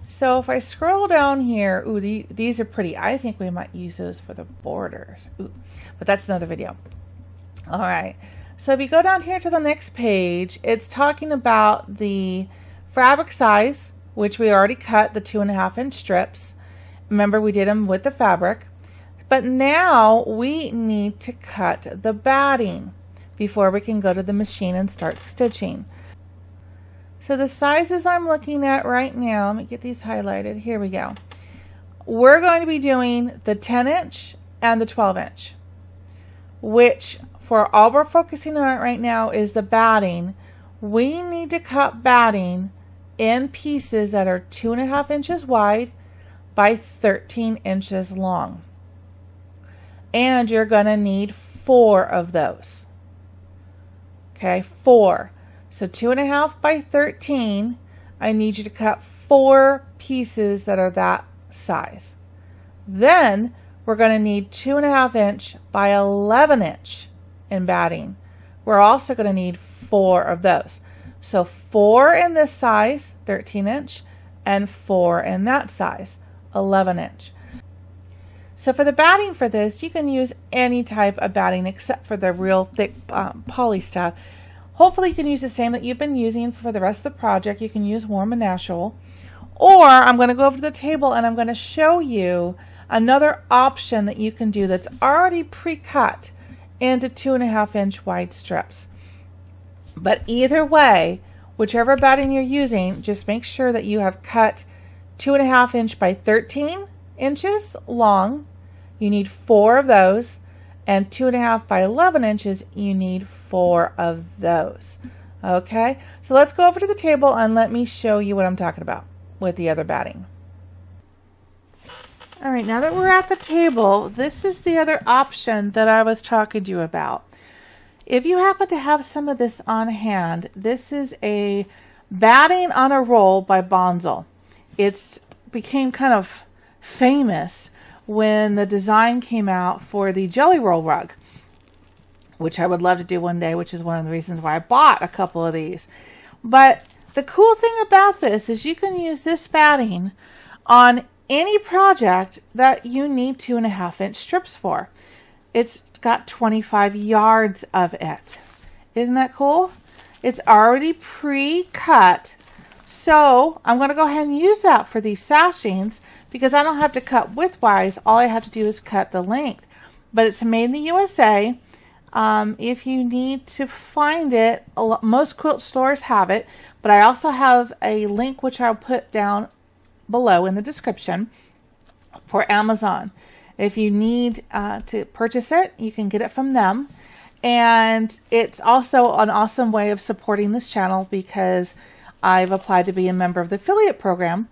So if I scroll down here, ooh, these are pretty. I think we might use those for the borders. Ooh, but that's another video. All right. So if you go down here to the next page, it's talking about the fabric size, which we already cut the 2.5-inch strips. Remember, we did them with the fabric. But now we need to cut the batting before we can go to the machine and start stitching. So the sizes I'm looking at right now, let me get these highlighted. Here we go. We're going to be doing the 10-inch and the 12-inch, which for all we're focusing on right now is the batting. We need to cut batting in pieces that are 2.5 inches wide by 13 inches long. And you're going to need 4 of those. Okay, 4. So 2.5 by 13, I need you to cut 4 pieces that are that size. Then we're going to need 2.5 inch by 11 inch in batting. We're also going to need 4 of those. So 4 in this size, 13 inch, and 4 in that size, 11 inch. So for the batting for this, you can use any type of batting except for the real thick poly stuff. Hopefully you can use the same that you've been using for the rest of the project. You can use warm and natural. Or I'm going to go over to the table and I'm going to show you another option that you can do that's already pre-cut into 2.5 inch wide strips. But either way, whichever batting you're using, just make sure that you have cut 2.5 inch by 13 inches long. You need 4 of those, and 2.5 by 11 inches, you need 4 of those. Okay, so let's go over to the table and let me show you what I'm talking about with the other batting. All right, now that we're at the table, this is the other option that I was talking to you about. If you happen to have some of this on hand, this is a batting on a roll by Bonsal. It's became kind of famous when the design came out for the jelly roll rug, which I would love to do one day, which is one of the reasons why I bought a couple of these. But the cool thing about this is you can use this batting on any project that you need 2.5 inch strips for. It's got 25 yards of it. Isn't that cool? It's already pre-cut. So I'm going to go ahead and use that for these sashings because I don't have to cut widthwise. All I have to do is cut the length. But it's made in the USA. If you need to find it, most quilt stores have it. But I also have a link which I'll put down below in the description for Amazon. If you need to purchase it, you can get it from them. And it's also an awesome way of supporting this channel because I've applied to be a member of the affiliate program.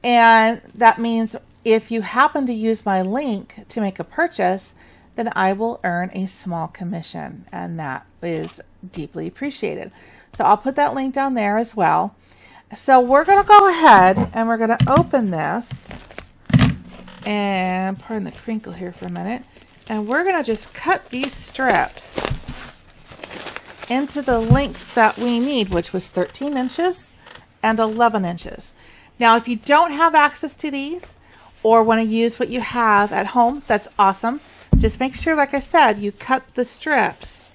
And that means if you happen to use my link to make a purchase, then I will earn a small commission. And that is deeply appreciated. So I'll put that link down there as well. So we're going to go ahead and we're going to open this. And pardon the crinkle here for a minute. And we're going to just cut these strips into the length that we need, which was 13 inches and 11 inches. Now, if you don't have access to these or want to use what you have at home, that's awesome. Just make sure, like I said, you cut the strips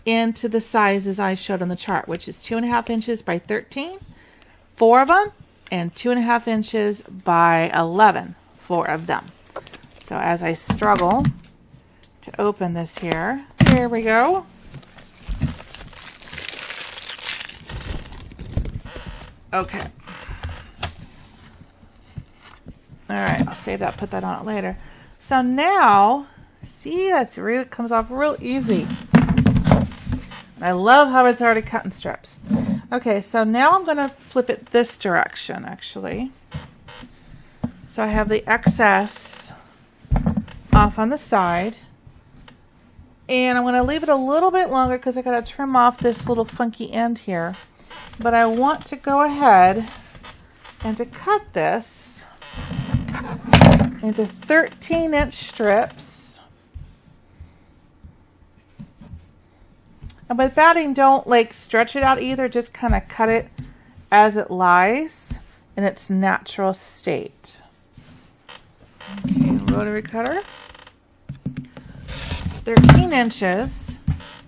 into the sizes I showed on the chart, which is 2.5 inches by 13, 4 of them, and 2.5 inches by 11, 4 of them. So as I struggle to open this here, there we go. Okay. All right, I'll save that, put that on it later. So now, see, that's really, it comes off real easy. I love how it's already cut in strips. Okay, so now I'm going to flip it this direction, actually. So I have the excess off on the side. And I'm going to leave it a little bit longer because I got to trim off this little funky end here. But I want to go ahead and to cut this into 13-inch strips. And with batting, don't like stretch it out either. Just kind of cut it as it lies in its natural state. Okay, rotary cutter. 13 inches.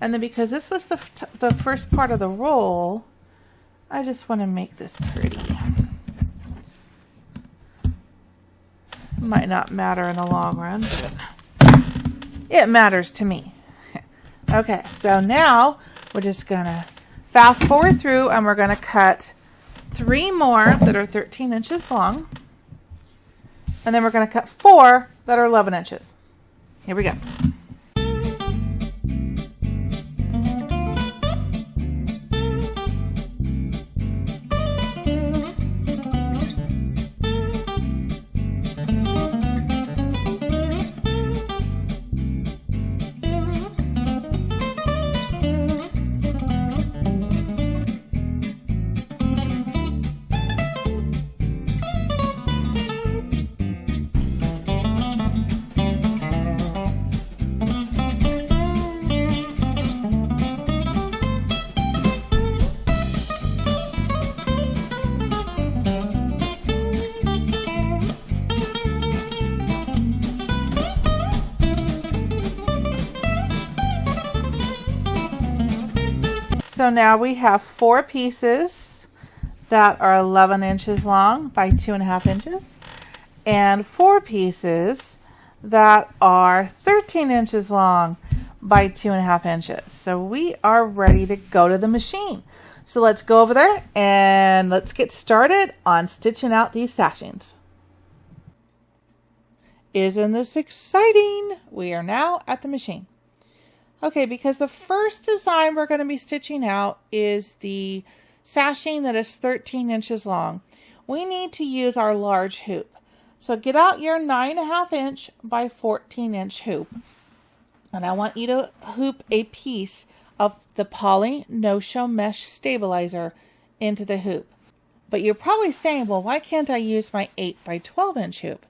And then because this was the first part of the roll, I just want to make this pretty. Might not matter in the long run, but it matters to me. Okay, so now we're just going to fast forward through and we're going to cut 3 more that are 13 inches long. And then we're going to cut 4 that are 11 inches. Here we go. So now we have 4 pieces that are 11 inches long by 2.5 inches and 4 pieces that are 13 inches long by 2.5 inches. So we are ready to go to the machine. So let's go over there and let's get started on stitching out these sashings. Isn't this exciting? We are now at the machine. Okay, because the first design we're going to be stitching out is the sashing that is 13 inches long. We need to use our large hoop. So get out your 9.5 inch by 14 inch hoop. And I want you to hoop a piece of the poly no-show mesh stabilizer into the hoop. But you're probably saying, well, why can't I use my 8 by 12 inch hoop?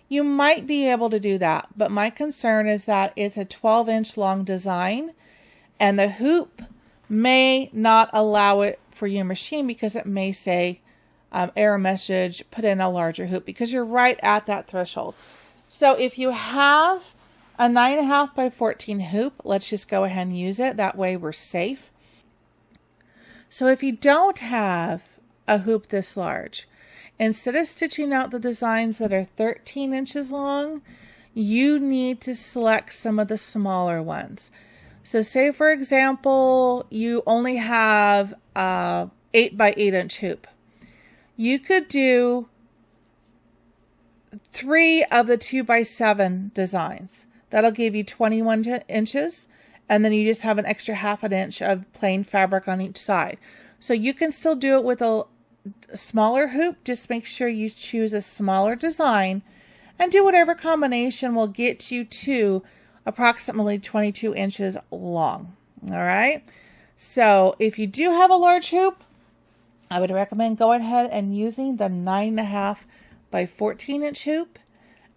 You might be able to do that, but my concern is that it's a 12-inch long design and the hoop may not allow it for your machine because it may say error message, put in a larger hoop, because you're right at that threshold. So if you have a 9.5 by 14 hoop, let's just go ahead and use it. That way we're safe. So if you don't have a hoop this large, instead of stitching out the designs that are 13 inches long, you need to select some of the smaller ones. So say, for example, you only have a 8 by 8 inch hoop. You could do 3 of the 2 by 7 designs. That'll give you 21 inches, and then you just have an extra 1/2 inch of plain fabric on each side. So you can still do it with a smaller hoop. Just make sure you choose a smaller design and do whatever combination will get you to approximately 22 inches long. All right. So if you do have a large hoop, I would recommend going ahead and using the 9.5 by 14 inch hoop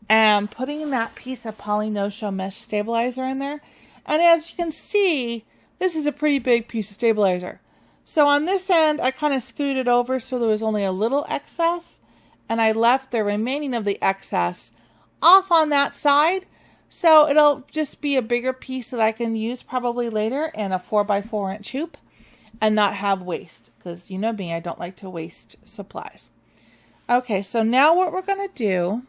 and putting that piece of poly no-show mesh stabilizer in there. And as you can see, this is a pretty big piece of stabilizer. So on this end, I kind of scooted it over so there was only a little excess, and I left the remaining of the excess off on that side. So it'll just be a bigger piece that I can use probably later in a 4 by 4 inch hoop and not have waste, because you know me, I don't like to waste supplies. Okay, so now what we're going to do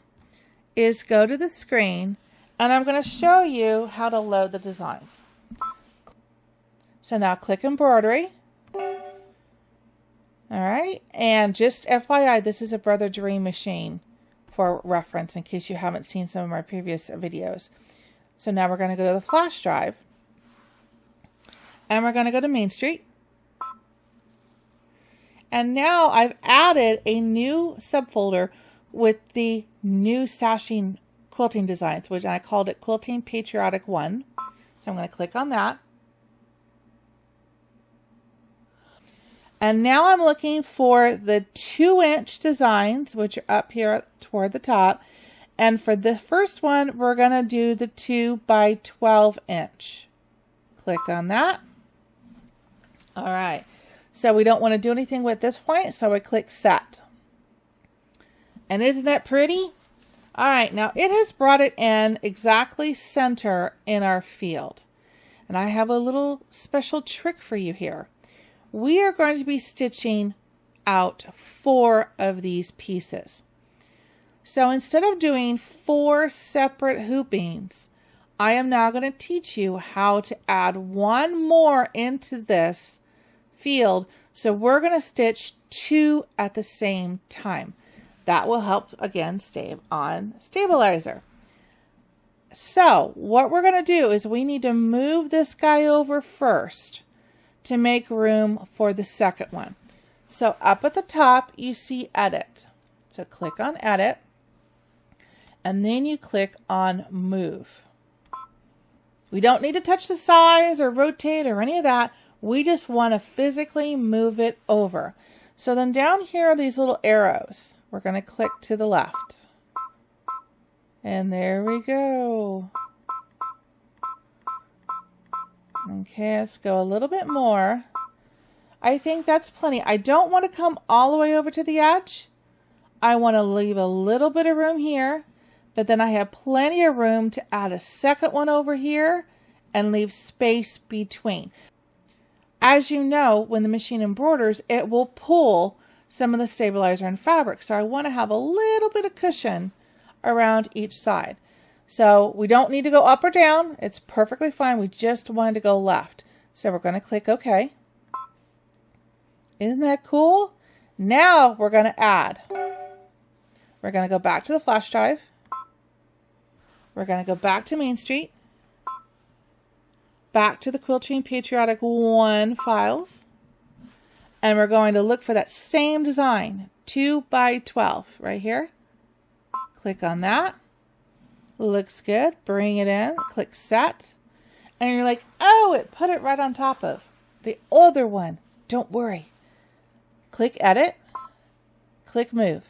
is go to the screen, and I'm going to show you how to load the designs. So now click Embroidery. Alright, and just FYI, this is a Brother Dream machine for reference in case you haven't seen some of my previous videos. So now we're going to go to the flash drive, and we're going to go to Main Street. And now I've added a new subfolder with the new sashing quilting designs, which I called it Quilting Patriotic 1. So I'm going to click on that. And now I'm looking for the 2-inch designs, which are up here toward the top. And for the first one, we're going to do the 2 by 12 inch. Click on that. All right. So we don't want to do anything with this point, so I click Set. And isn't that pretty? All right, now it has brought it in exactly center in our field. And I have a little special trick for you here. We are going to be stitching out 4 of these pieces. So instead of doing 4 separate hoopings, I am now going to teach you how to add 1 more into this field. So we're going to stitch 2 at the same time. That will help, again, save on stabilizer. So what we're going to do is we need to move this guy over first to make room for the second one. So up at the top, you see Edit. So click on Edit, and then you click on Move. We don't need to touch the size or rotate or any of that. We just want to physically move it over. So then down here are these little arrows. We're going to click to the left. And there we go. Okay, let's go a little bit more. I think that's plenty. I don't want to come all the way over to the edge. I want to leave a little bit of room here, but then I have plenty of room to add a second one over here and leave space between. As you know, when the machine embroiders, it will pull some of the stabilizer and fabric. So I want to have a little bit of cushion around each side. So we don't need to go up or down. It's perfectly fine. We just wanted to go left. So we're going to click OK. Isn't that cool? Now we're going to add. We're going to go back to the flash drive. We're going to go back to Main Street. Back to the Quilting Patriotic 1 files. And we're going to look for that same design, 2 by 12, right here. Click on that. Looks good. Bring it in. Click Set. And you're like, oh, it put it right on top of the other one. Don't worry. Click Edit. Click Move.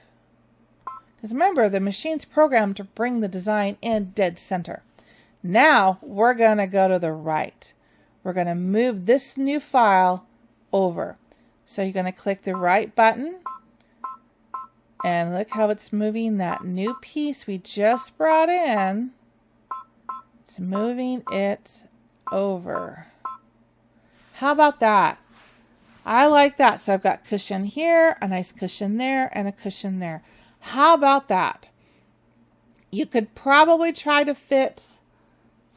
Because remember, the machine's programmed to bring the design in dead center. Now we're going to go to the right. We're going to move this new file over. So you're going to click the right button. And look how it's moving that new piece we just brought in. It's moving it over. How about that? I like that. So I've got cushion here, a nice cushion there, and a cushion there. How about that? You could probably try to fit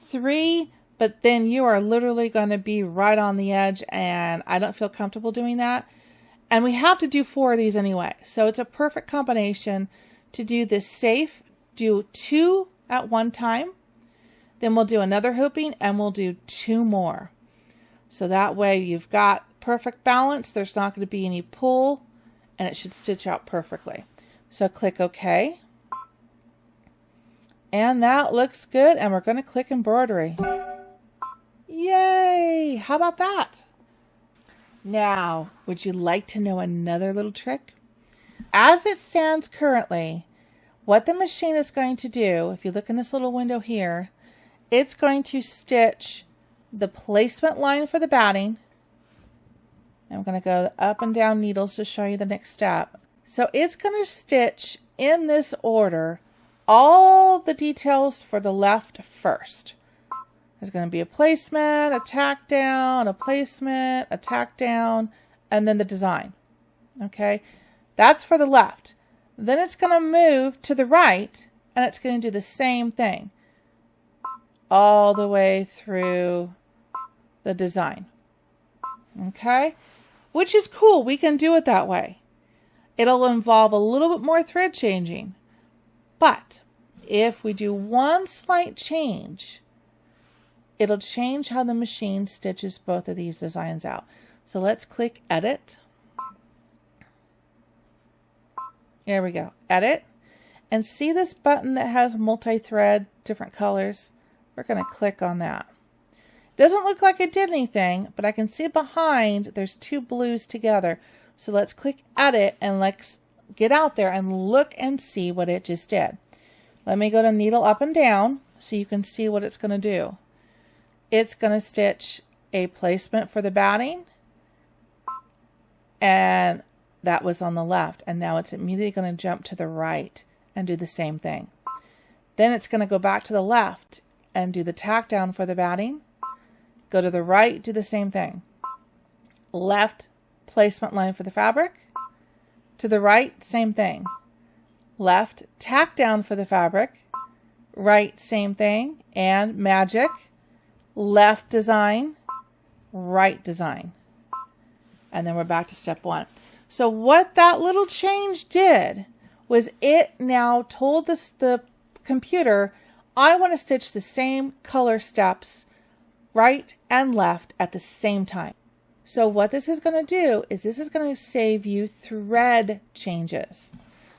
3, but then you are literally going to be right on the edge, and I don't feel comfortable doing that. And we have to do 4 of these anyway. So it's a perfect combination to do this safe, do 2 at one time, then we'll do another hooping, and we'll do 2 more. So that way you've got perfect balance. There's not going to be any pull, and it should stitch out perfectly. So click OK. And that looks good, and we're going to click Embroidery. Yay! How about that? Now, would you like to know another little trick? As it stands currently, what the machine is going to do, if you look in this little window here, it's going to stitch the placement line for the batting. I'm going to go up and down needles to show you the next step. So it's going to stitch in this order all the details for the left first. There's going to be a placement, a tack down, a placement, a tack down, and then the design. Okay, that's for the left. Then it's going to move to the right, and it's going to do the same thing all the way through the design. Okay? Which is cool. We can do it that way. It'll involve a little bit more thread changing. But if we do one slight change, it'll change how the machine stitches both of these designs out. So let's click Edit. There we go. Edit. And see this button that has multi-thread, different colors? We're going to click on that. Doesn't look like it did anything, but I can see behind there's two blues together. So let's click Edit and let's get out there and look and see what it just did. Let me go to needle up and down so you can see what it's going to do. It's going to stitch a placement for the batting, and that was on the left, and now it's immediately going to jump to the right and do the same thing. Then it's going to go back to the left and do the tack down for the batting. Go to the right, do the same thing. Left placement line for the fabric. To the right, same thing. Left tack down for the fabric. Right, same thing. And magic. Left design, right design. And then we're back to step one. So what that little change did was it now told the computer, I want to stitch the same color steps right and left at the same time. So what this is going to do is this is going to save you thread changes.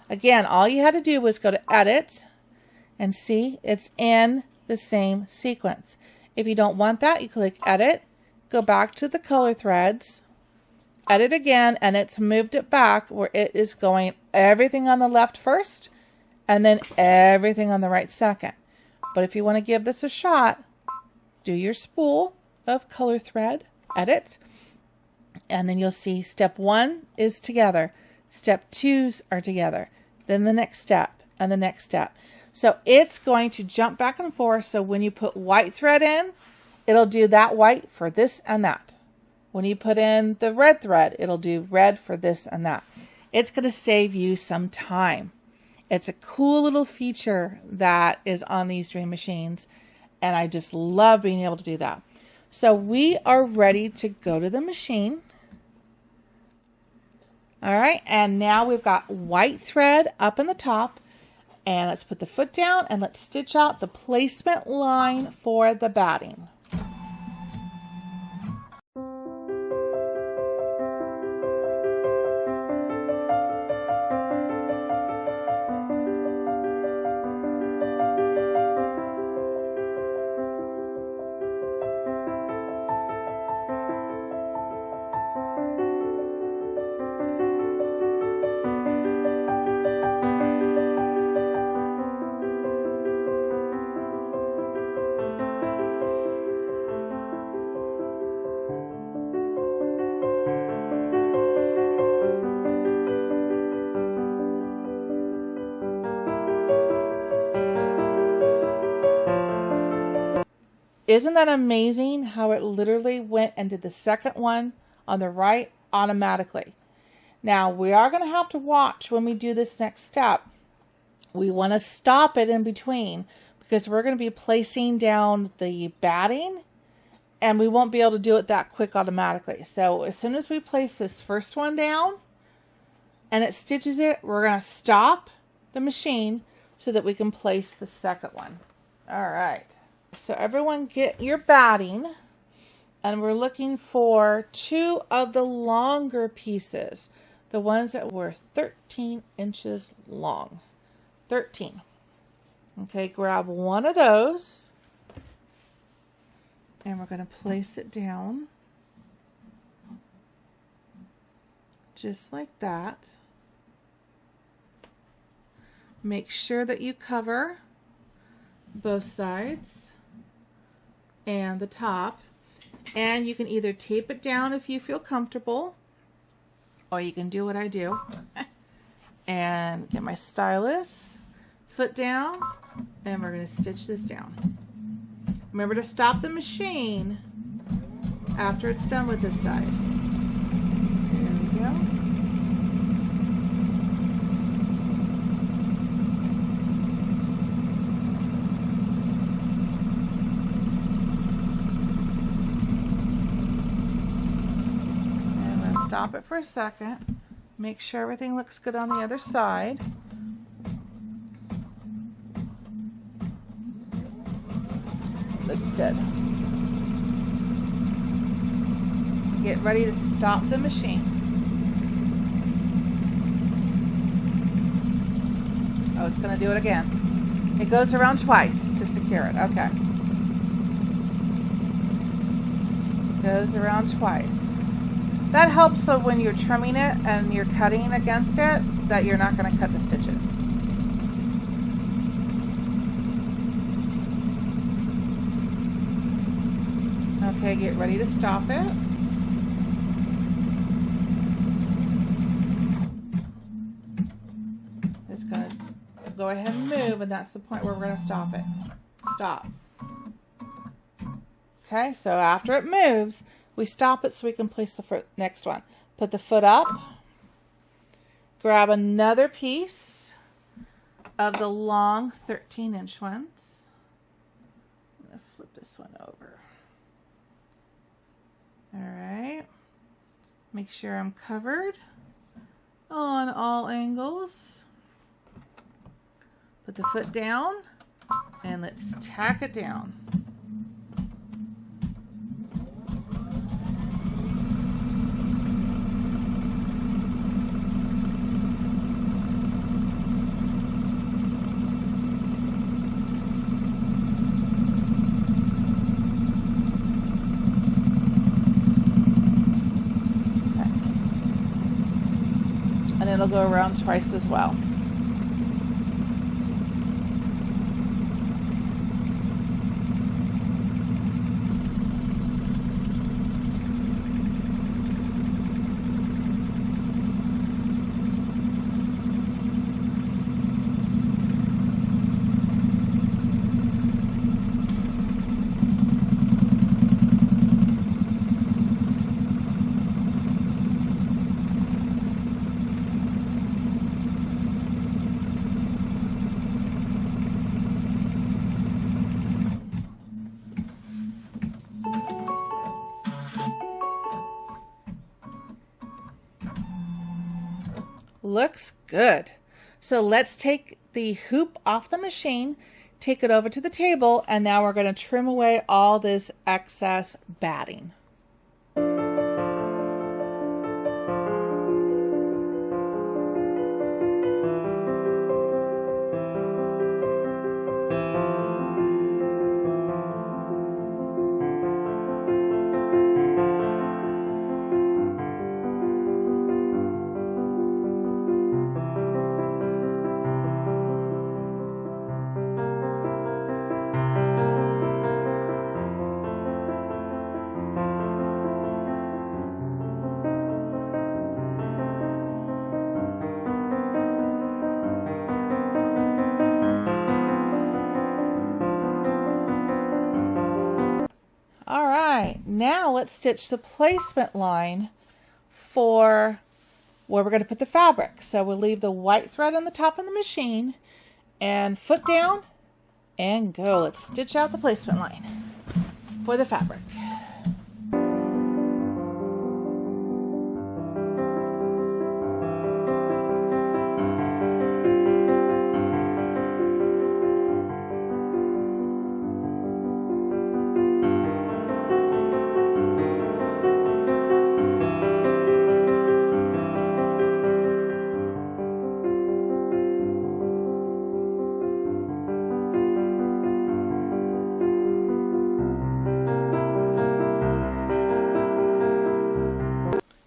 Again, all you had to do was go to Edit and see it's in the same sequence. If you don't want that, you click Edit, go back to the color threads, edit again, and it's moved it back where it is going everything on the left first and then everything on the right second. But if you want to give this a shot, do your spool of color thread, edit, and then you'll see step one is together, step twos are together, then the next step and the next step. So it's going to jump back and forth. So when you put white thread in, it'll do that white for this and that. When you put in the red thread, it'll do red for this and that. It's going to save you some time. It's a cool little feature that is on these Dream Machines, and I just love being able to do that. So we are ready to go to the machine. All right, and now we've got white thread up in the top, and let's put the foot down and let's stitch out the placement line for the batting. Isn't that amazing how it literally went and did the second one on the right automatically? Now we are going to have to watch when we do this next step. We want to stop it in between because we're going to be placing down the batting and we won't be able to do it that quick automatically. So as soon as we place this first one down and it stitches it, we're going to stop the machine so that we can place the second one. All right. So everyone get your batting, and we're looking for two of the longer pieces, the ones that were 13 inches long. 13. Okay, grab one of those, and we're going to place it down just like that. Make sure that you cover both sides and the top, and you can either tape it down if you feel comfortable, or you can do what I do and get my stylus, foot down, and we're going to stitch this down. Remember to stop the machine after it's done with this side. There we go. stop it for a second. Make sure everything looks good on the other side. Looks good. Get ready to stop the machine. Oh, it's going to do it again. It goes around twice to secure it. Okay. Goes around twice. That helps so when you're trimming it and you're cutting against it, that you're not going to cut the stitches. Okay, get ready to stop it. It's going to go ahead and move, and that's the point where we're going to stop it. Stop. Okay, so after it moves, we stop it so we can place the next one. Put the foot up. Grab another piece of the long 13-inch ones. I'm going to flip this one over. All right. Make sure I'm covered on all angles. Put the foot down and let's tack it down. And it'll go around twice as well. Looks good. So let's take the hoop off the machine, take it over to the table, and now we're going to trim away all this excess batting. Now let's stitch the placement line for where we're going to put the fabric. So we'll leave the white thread on the top of the machine and foot down and go. Let's stitch out the placement line for the fabric.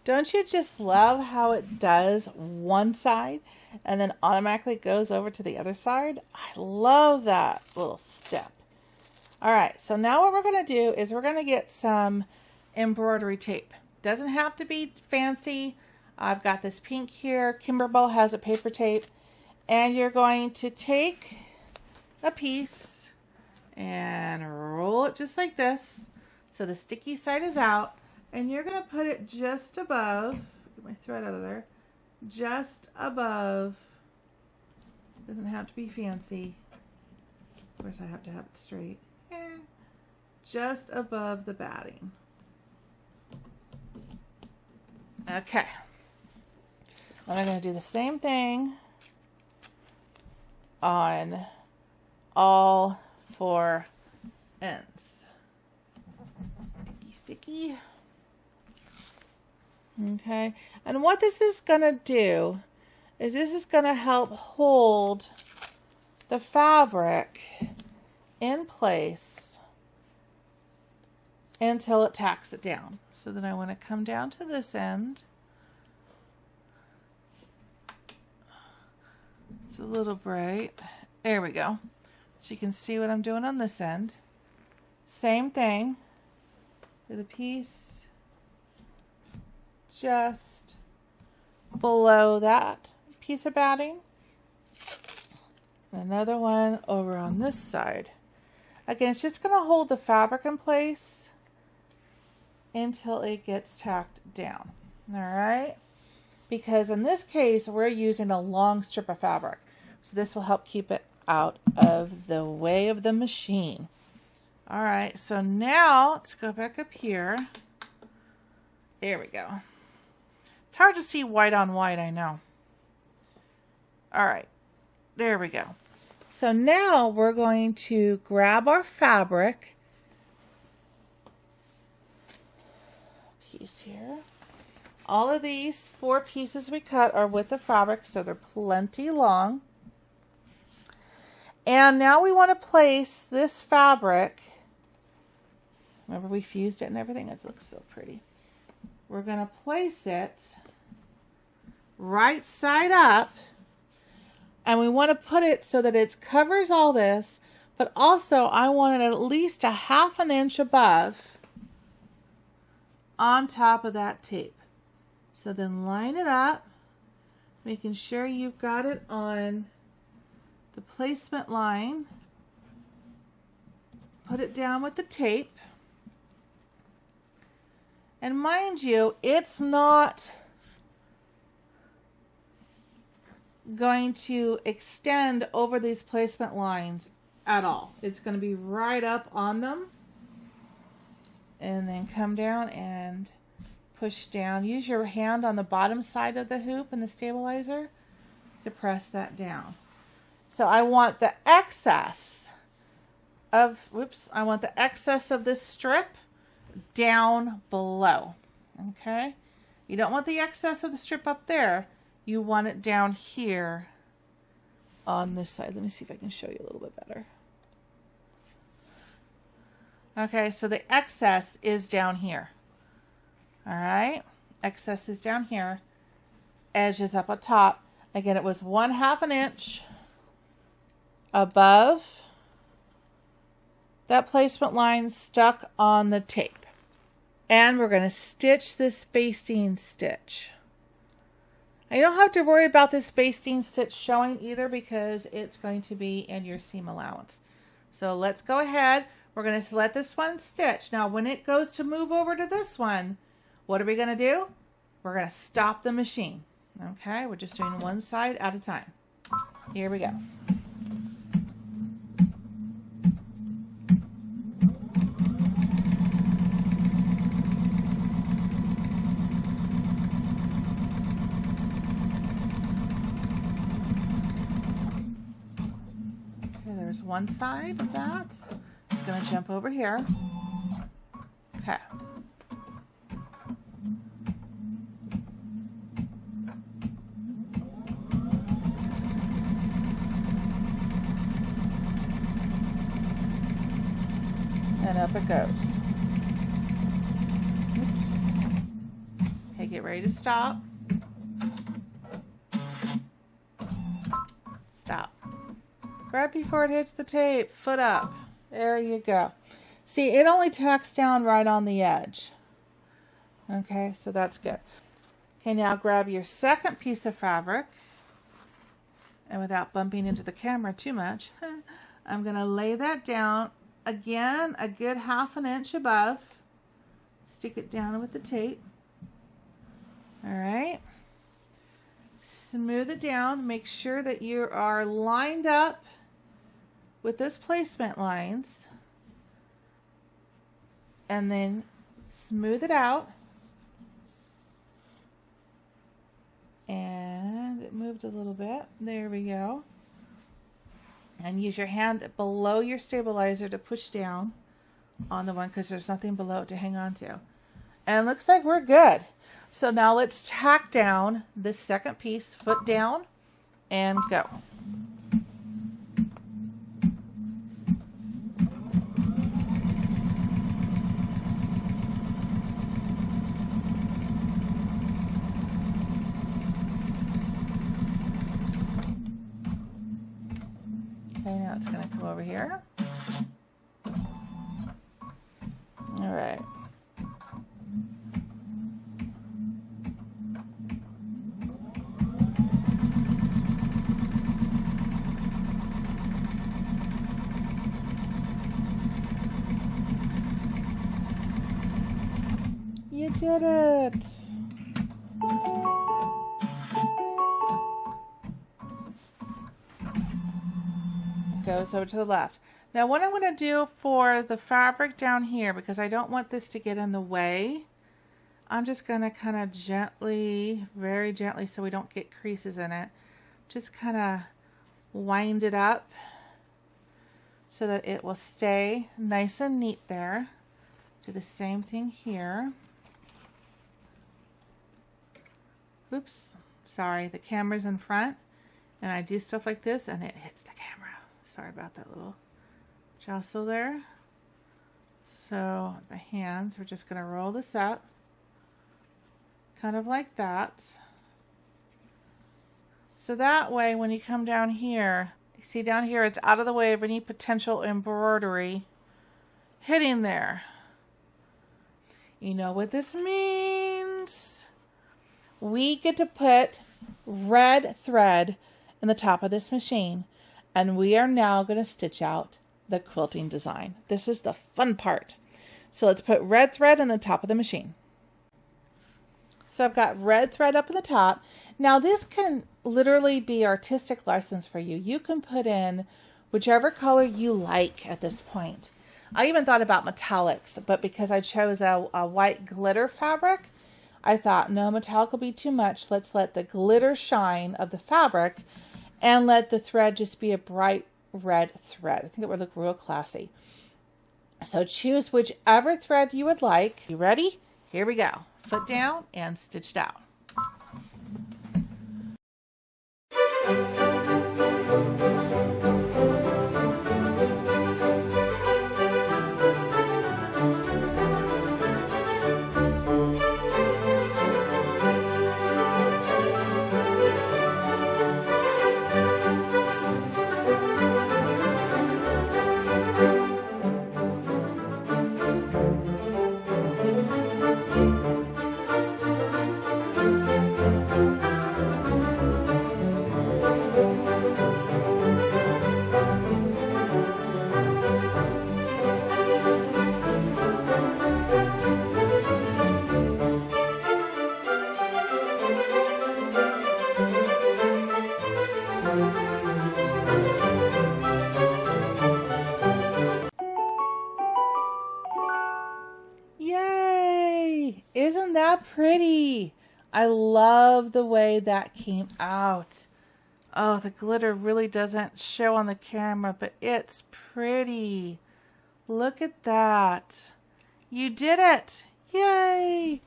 Don't you just love how it does one side and then automatically goes over to the other side? I love that little step. All right, so now what we're going to do is we're going to get some embroidery tape. Doesn't have to be fancy. I've got this pink here. Kimberbell has a paper tape. And you're going to take a piece and roll it just like this. So the sticky side is out. And you're going to put it just above, get my thread out of there, just above, doesn't have to be fancy, of course I have to have it straight, just above the batting. Okay. And I'm going to do the same thing on all 4 ends. Sticky. Okay. And what this is going to do is this is going to help hold the fabric in place until it tacks it down. So then I want to come down to this end. It's a little bright. There we go. So you can see what I'm doing on this end. Same thing. Get a piece just below that piece of batting. Another one over on this side. Again, it's just going to hold the fabric in place until it gets tacked down. All right? Because in this case, we're using a long strip of fabric. So this will help keep it out of the way of the machine. All right, so now let's go back up here. There we go. It's hard to see white on white, I know. All right, there we go. So now we're going to grab our fabric piece here. All of these 4 pieces we cut are with the fabric, so they're plenty long. And now we want to place this fabric. Remember we fused it and everything? It looks so pretty. We're going to place it right side up. And we want to put it so that it covers all this. But also I want it at least a 1/2 inch above on top of that tape. So then line it up, making sure you've got it on the placement line. Put it down with the tape. And mind you, it's not going to extend over these placement lines at all. It's going to be right up on them. And then come down and push down. Use your hand on the bottom side of the hoop and the stabilizer to press that down. So I want the excess of, I want the excess of this strip down below. Okay? You don't want the excess of the strip up there. You want it down here on this side. Let me see if I can show you a little bit better. Okay, so the excess is down here. All right, excess is down here. Edge is up on top. Again, it was 1/2 inch above that placement line stuck on the tape. And we're going to stitch this basting stitch. You don't have to worry about this basting stitch showing either because it's going to be in your seam allowance. So let's go ahead. We're going to let this one stitch. Now, when it goes to move over to this one, what are we going to do? We're going to stop the machine. Okay, we're just doing one side at a time. Here we go. Okay, there's one side of that. It's going to jump over here. Okay. And up it goes. Oops. Okay, get ready to stop. Stop. Grab before it hits the tape. Foot up. There you go. See, it only tacks down right on the edge. Okay, so that's good. Okay, now grab your second piece of fabric. And without bumping into the camera too much, I'm going to lay that down. Again, a good 1/2 inch above. Stick it down with the tape. All right. Smooth it down. Make sure that you are lined up with those placement lines. And then smooth it out. moved a little bit. There we go. And use your hand below your stabilizer to push down on the one because there's nothing below it to hang on to. And it looks like we're good. So now let's tack down this second piece, foot down, and go. Okay, now it's going to come over here. All right. You did it. Goes over to the left. Now what I'm going to do for the fabric down here, because I don't want this to get in the way, I'm just going to kind of gently, very gently, so we don't get creases in it, just kind of wind it up so that it will stay nice and neat there. Do the same thing here. Oops, sorry, the camera's in front and I do stuff like this and it hits the camera. Sorry about that little jostle there. So the hands, we're just going to roll this up kind of like that. So that way when you come down here, you see down here it's out of the way of any potential embroidery hitting there. You know what this means? We get to put red thread in the top of this machine. And we are now going to stitch out the quilting design. This is the fun part. So let's put red thread on the top of the machine. So I've got red thread up in the top. Now this can literally be artistic license for you. You can put in whichever color you like at this point. I even thought about metallics, but because I chose a white glitter fabric, I thought, no, metallic will be too much. Let's let the glitter shine of the fabric and let the thread just be a bright red thread. I think it would look real classy. So choose whichever thread you would like. You ready? Here we go. Foot down and stitch it out. Yay! Isn't that pretty? I love the way that came out. Oh, the glitter really doesn't show on the camera, but it's pretty. Look at that. You did it. Yay!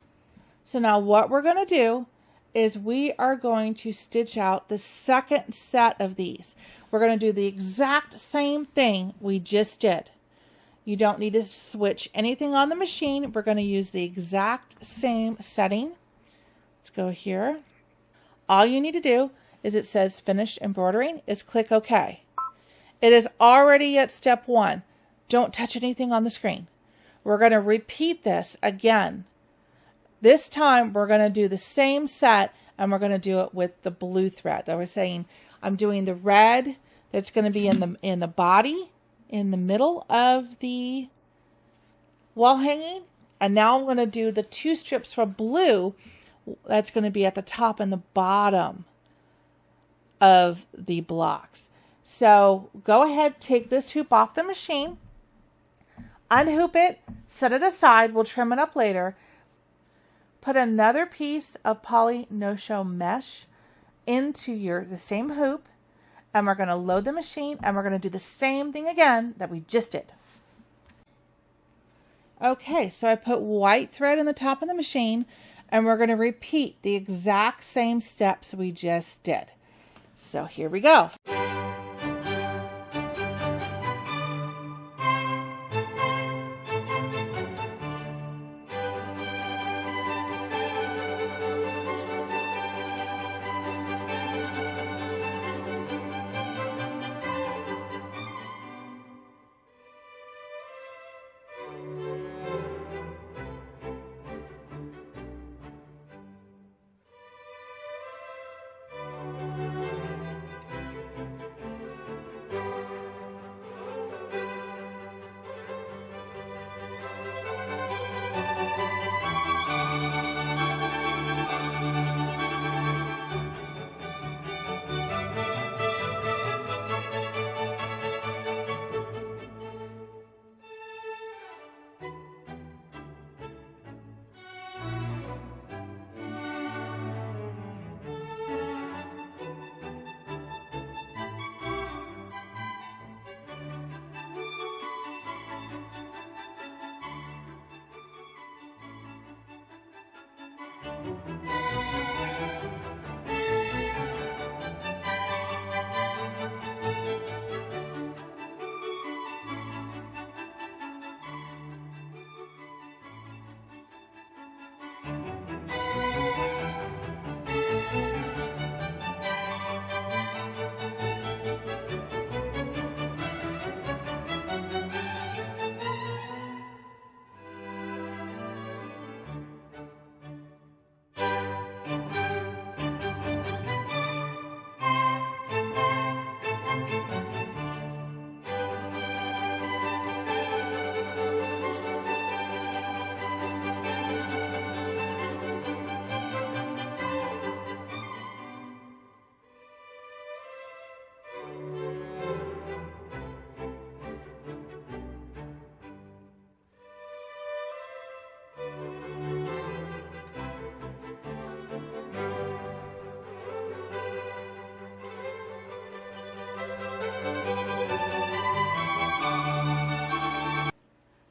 So now what we're going to do is we are going to stitch out the second set of these. We're going to do the exact same thing we just did. You don't need to switch anything on the machine. We're going to use the exact same setting. Let's go here. All you need to do is it says finished embroidering is click OK. It is already at step 1. Don't touch anything on the screen. We're going to repeat this again. This time we're going to do the same set and we're going to do it with the blue thread. I was saying I'm doing the red that's going to be in the body, in the middle of the wall hanging, and now I'm going to do the 2 strips for blue that's going to be at the top and the bottom of the blocks. So go ahead, take this hoop off the machine, unhoop it, set it aside, we'll trim it up later. Put another piece of poly no-show mesh into the same hoop, and we're going to load the machine, and we're going to do the same thing again that we just did. Okay, so I put white thread in the top of the machine, and we're going to repeat the exact same steps we just did. So here we go.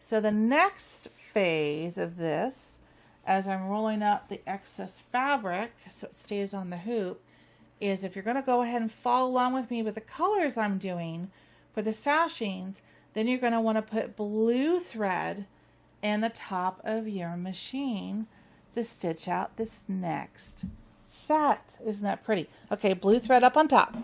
So the next phase of this, as I'm rolling up the excess fabric so it stays on the hoop, is if you're going to go ahead and follow along with me with the colors I'm doing for the sashings, then you're going to want to put blue thread in the top of your machine to stitch out this next set. Isn't that pretty? Okay, blue thread up on top.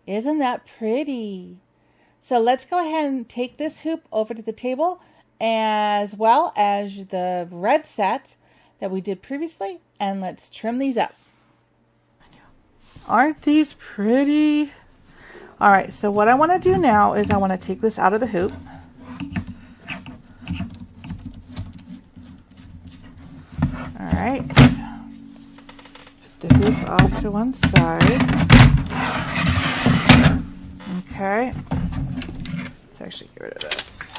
Isn't that pretty? So let's go ahead and take this hoop over to the table, as well as the red set that we did previously, and let's trim these up. Aren't these pretty? All right, so what I want to do now is I want to take this out of the hoop. All right, put the hoop off to one side. Okay, let's actually get rid of this.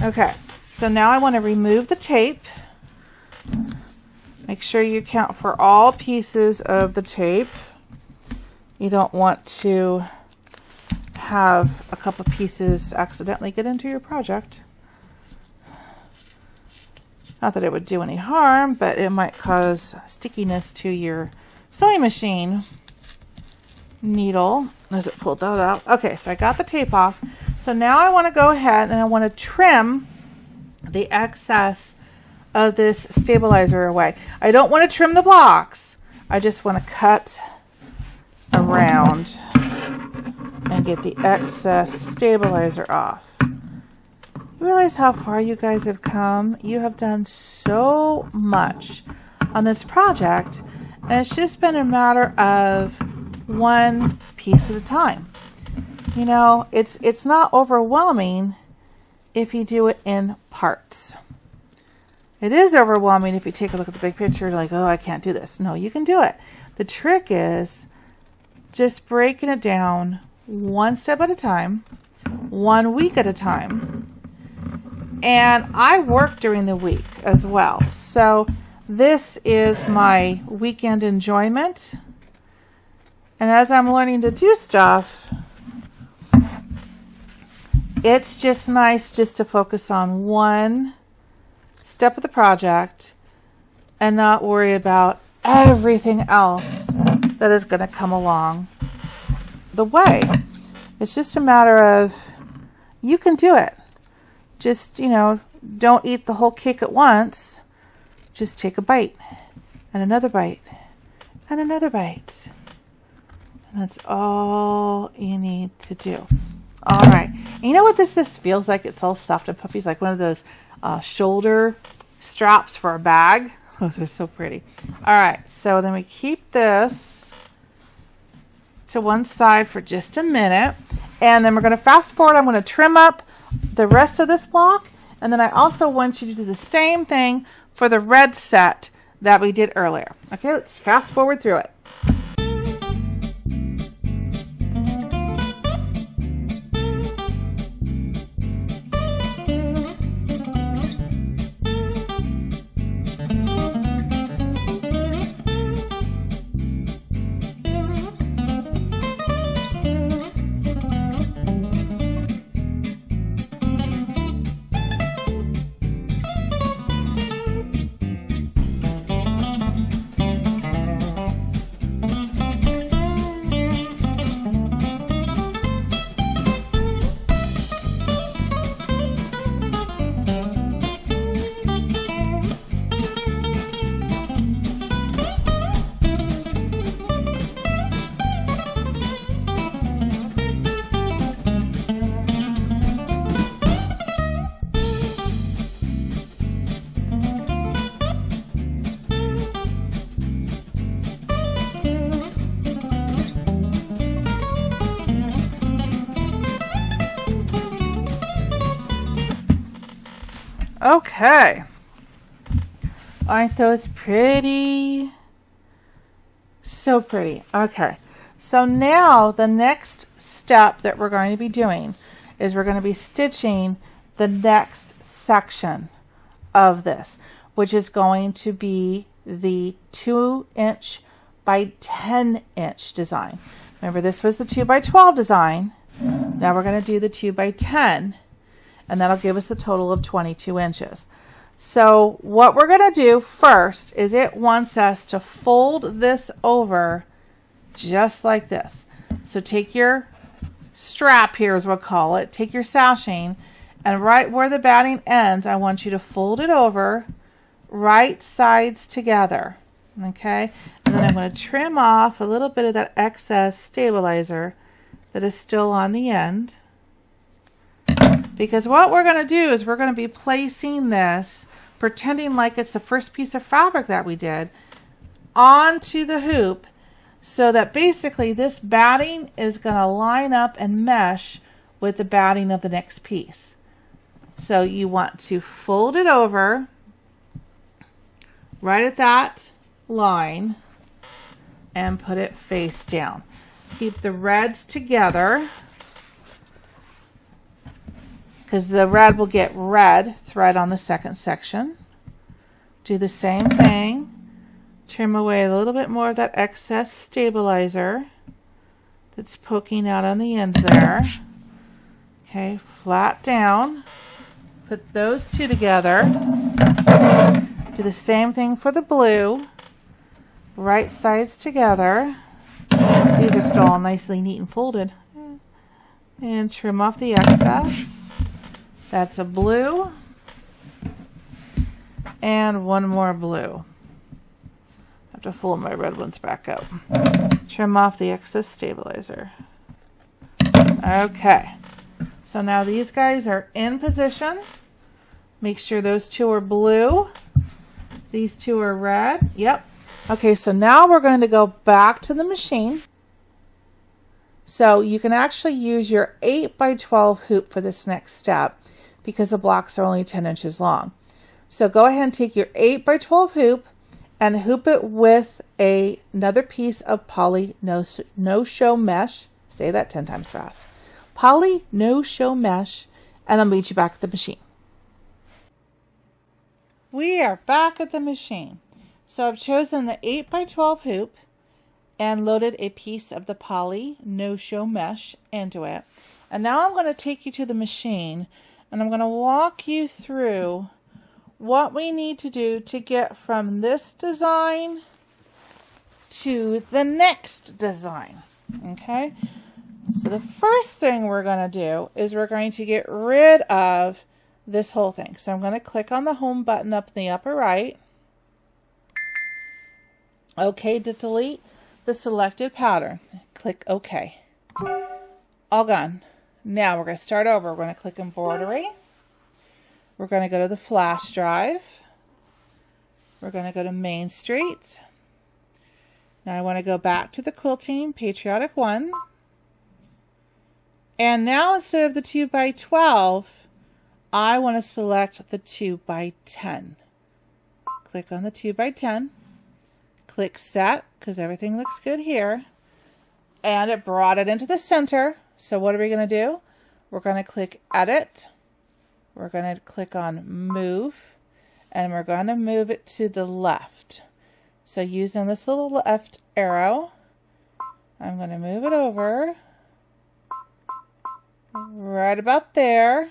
Okay, so now I want to remove the tape. Make sure you count for all pieces of the tape. You don't want to have a couple pieces accidentally get into your project. Not that it would do any harm, but it might cause stickiness to your sewing machine needle as it pulled that out. Okay, so I got the tape off. So now I want to go ahead and I want to trim the excess of this stabilizer away. I don't want to trim the blocks. I just want to cut around and get the excess stabilizer off. You realize how far you guys have come? You have done so much on this project, and it's just been a matter of one piece at a time. You know, it's not overwhelming if you do it in parts. It is overwhelming if you take a look at the big picture, like, oh, I can't do this. No, you can do it. The trick is just breaking it down one step at a time, 1 week at a time. And I work during the week as well. So this is my weekend enjoyment. And as I'm learning to do stuff, it's just nice just to focus on one step of the project and not worry about everything else that is going to come along the way. It's just a matter of, you can do it. Just, you know, don't eat the whole cake at once. Just take a bite and another bite and another bite. And that's all you need to do. All right. And you know what this feels like? It's all soft and puffy. It's like one of those shoulder straps for a bag. Those are so pretty. All right. So then we keep this to one side for just a minute. And then we're going to fast forward. I'm going to trim up the rest of this block. And then I also want you to do the same thing for the red set that we did earlier. Okay, let's fast forward through it. Okay. Aren't those pretty? So pretty. Okay. So now the next step that we're going to be doing is we're going to be stitching the next section of this, which is going to be the 2" by 10" design. Remember, this was the 2 by 12 design. Now we're going to do the 2 by 10. And that'll give us a total of 22 inches. So what we're going to do first is it wants us to fold this over just like this. So take your strap here, as we'll call it, take your sashing, and right where the batting ends, I want you to fold it over, right sides together. Okay? And then I'm going to trim off a little bit of that excess stabilizer that is still on the end. Because what we're going to do is we're going to be placing this, pretending like it's the first piece of fabric that we did, onto the hoop, so that basically this batting is going to line up and mesh with the batting of the next piece. So you want to fold it over right at that line and put it face down. Keep the reds together, because the red will get red thread on the second section. Do the same thing. Trim away a little bit more of that excess stabilizer that's poking out on the end there. Okay, flat down. put those two together. Do the same thing for the blue. Right sides together. These are still all nicely neat and folded. And trim off the excess. That's a blue. And one more blue. I have to fold my red ones back up. Trim off the excess stabilizer. Okay. So now these guys are in position. Make sure those two are blue. These two are red. Yep. Okay, so now we're going to go back to the machine. So you can actually use your 8x12 hoop for this next step because the blocks are only 10 inches long. So go ahead and take your 8x12 hoop and hoop it with another piece of poly no-show mesh. Say that 10 times fast. Poly no-show mesh, and I'll meet you back at the machine. We are back at the machine. So I've chosen the 8x12 hoop and loaded a piece of the poly no-show mesh into it. And now I'm going to take you to the machine and I'm going to walk you through what we need to do to get from this design to the next design. Okay? So the first thing we're going to do is we're going to get rid of this whole thing. So I'm going to click on the home button up in the upper right. OK to delete the selected pattern. Click OK. All gone. Now we're going to start over. We're going to click Embroidery. We're going to go to the flash drive. We're going to go to Main Street. Now I want to go back to the quilting Patriotic 1. And now instead of the 2x12, I want to select the 2x10. Click on the 2x10. Click Set, because everything looks good here. And it brought it into the center. So what are we going to do? We're going to click Edit. We're going to click on Move. And we're going to move it to the left. So using this little left arrow, I'm going to move it over. Right about there.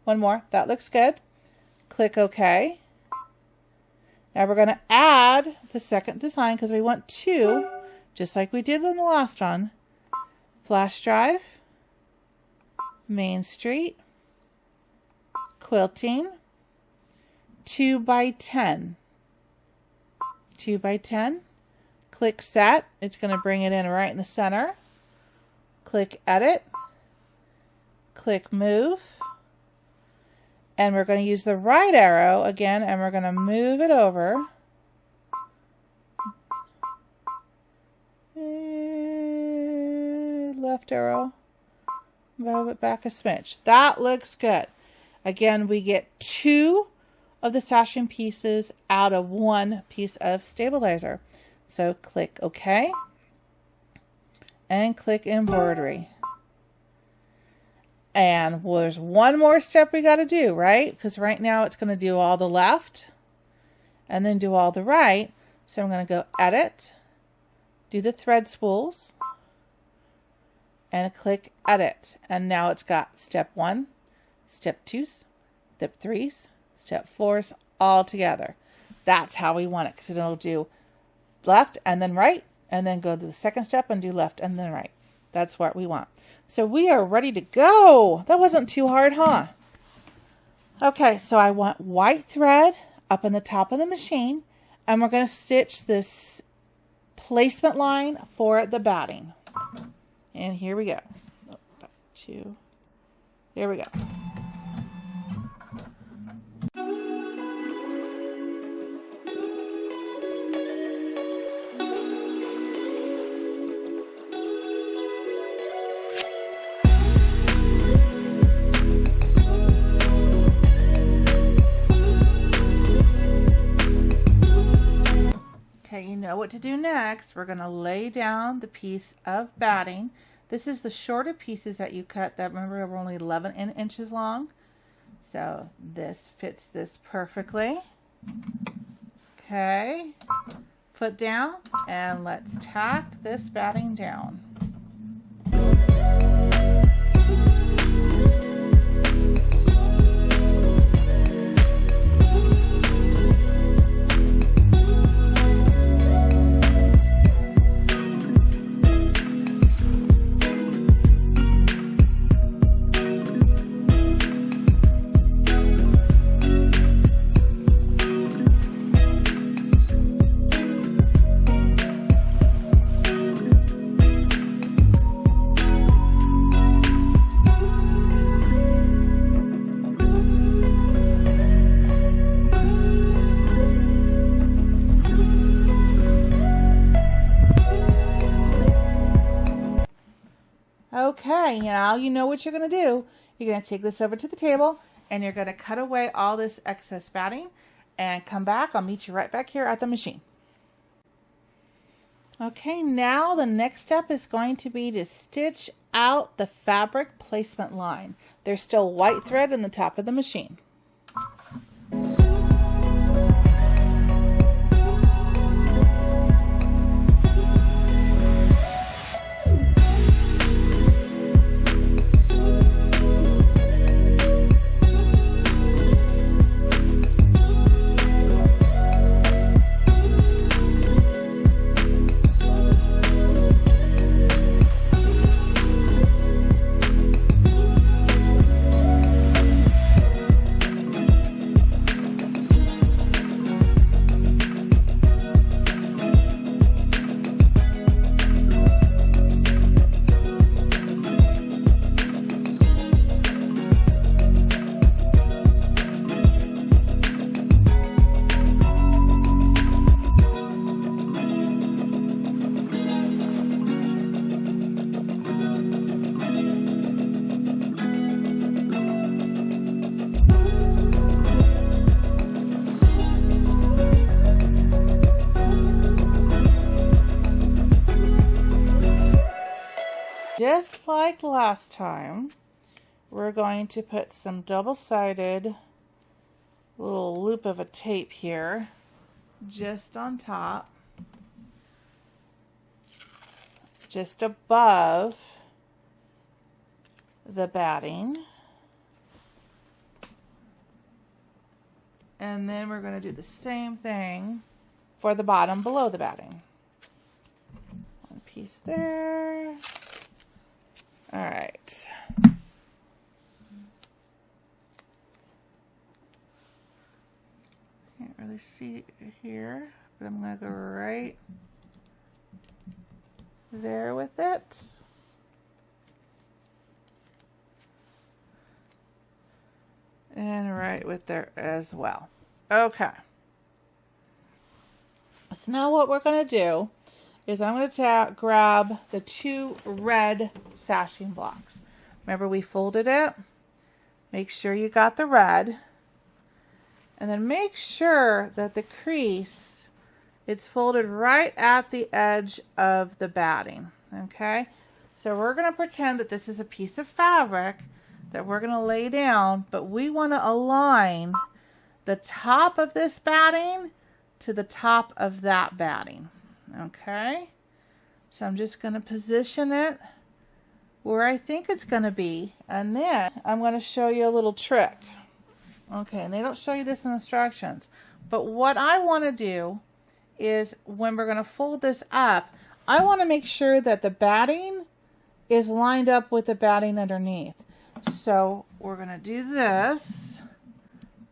One more. That looks good. Click OK. Now we're going to add the second design because we want two, just like we did in the last one. Flash drive, Main Street, quilting, 2x10. 2x10. Click Set. It's going to bring it in right in the center. Click Edit. Click Move. And we're going to use the right arrow again, and we're going to move it over. Left arrow. Move it back a smidge. That looks good. Again, we get two of the sashing pieces out of one piece of stabilizer. So click OK. And click Embroidery. And well, there's one more step we got to do, right? Because right now it's going to do all the left and then do all the right. So I'm going to go Edit, do the thread spools, and click Edit. And now it's got step 1, step 2s, step 3s, step 4s all together. That's how we want it, because it'll do left and then right, and then go to the second step and do left and then right. That's what we want. So we are ready to go. That wasn't too hard, huh? Okay, so I want white thread up in the top of the machine, and we're going to stitch this placement line for the batting. And here we go. Two. There we go. You know what to do next. We're going to lay down the piece of batting. This is the shorter pieces that you cut that, remember, are only 11 inches long. So this fits this perfectly. Okay, foot down, and let's tack this batting down. Okay, now you know what you're going to do. You're going to take this over to the table and you're going to cut away all this excess batting and come back. I'll meet you right back here at the machine. Okay, now the next step is going to be to stitch out the fabric placement line. There's still white thread in the top of the machine. Just like last time, we're going to put some double-sided little loop of a tape here just on top, just above the batting. And then we're going to do the same thing for the bottom below the batting. One piece there. All right. Can't really see it here, but I'm going to go right there with it. And right with there as well. Okay. So now what we're going to do is I'm going to grab the 2 red sashing blocks. Remember we folded it? Make sure you got the red. And then make sure that the crease, it's folded right at the edge of the batting. Okay? So we're going to pretend that this is a piece of fabric that we're going to lay down, but we want to align the top of this batting to the top of that batting. Okay, so I'm just going to position it where I think it's going to be, and then I'm going to show you a little trick. Okay, and they don't show you this in instructions, but what I want to do is when we're going to fold this up, I want to make sure that the batting is lined up with the batting underneath. So we're going to do this.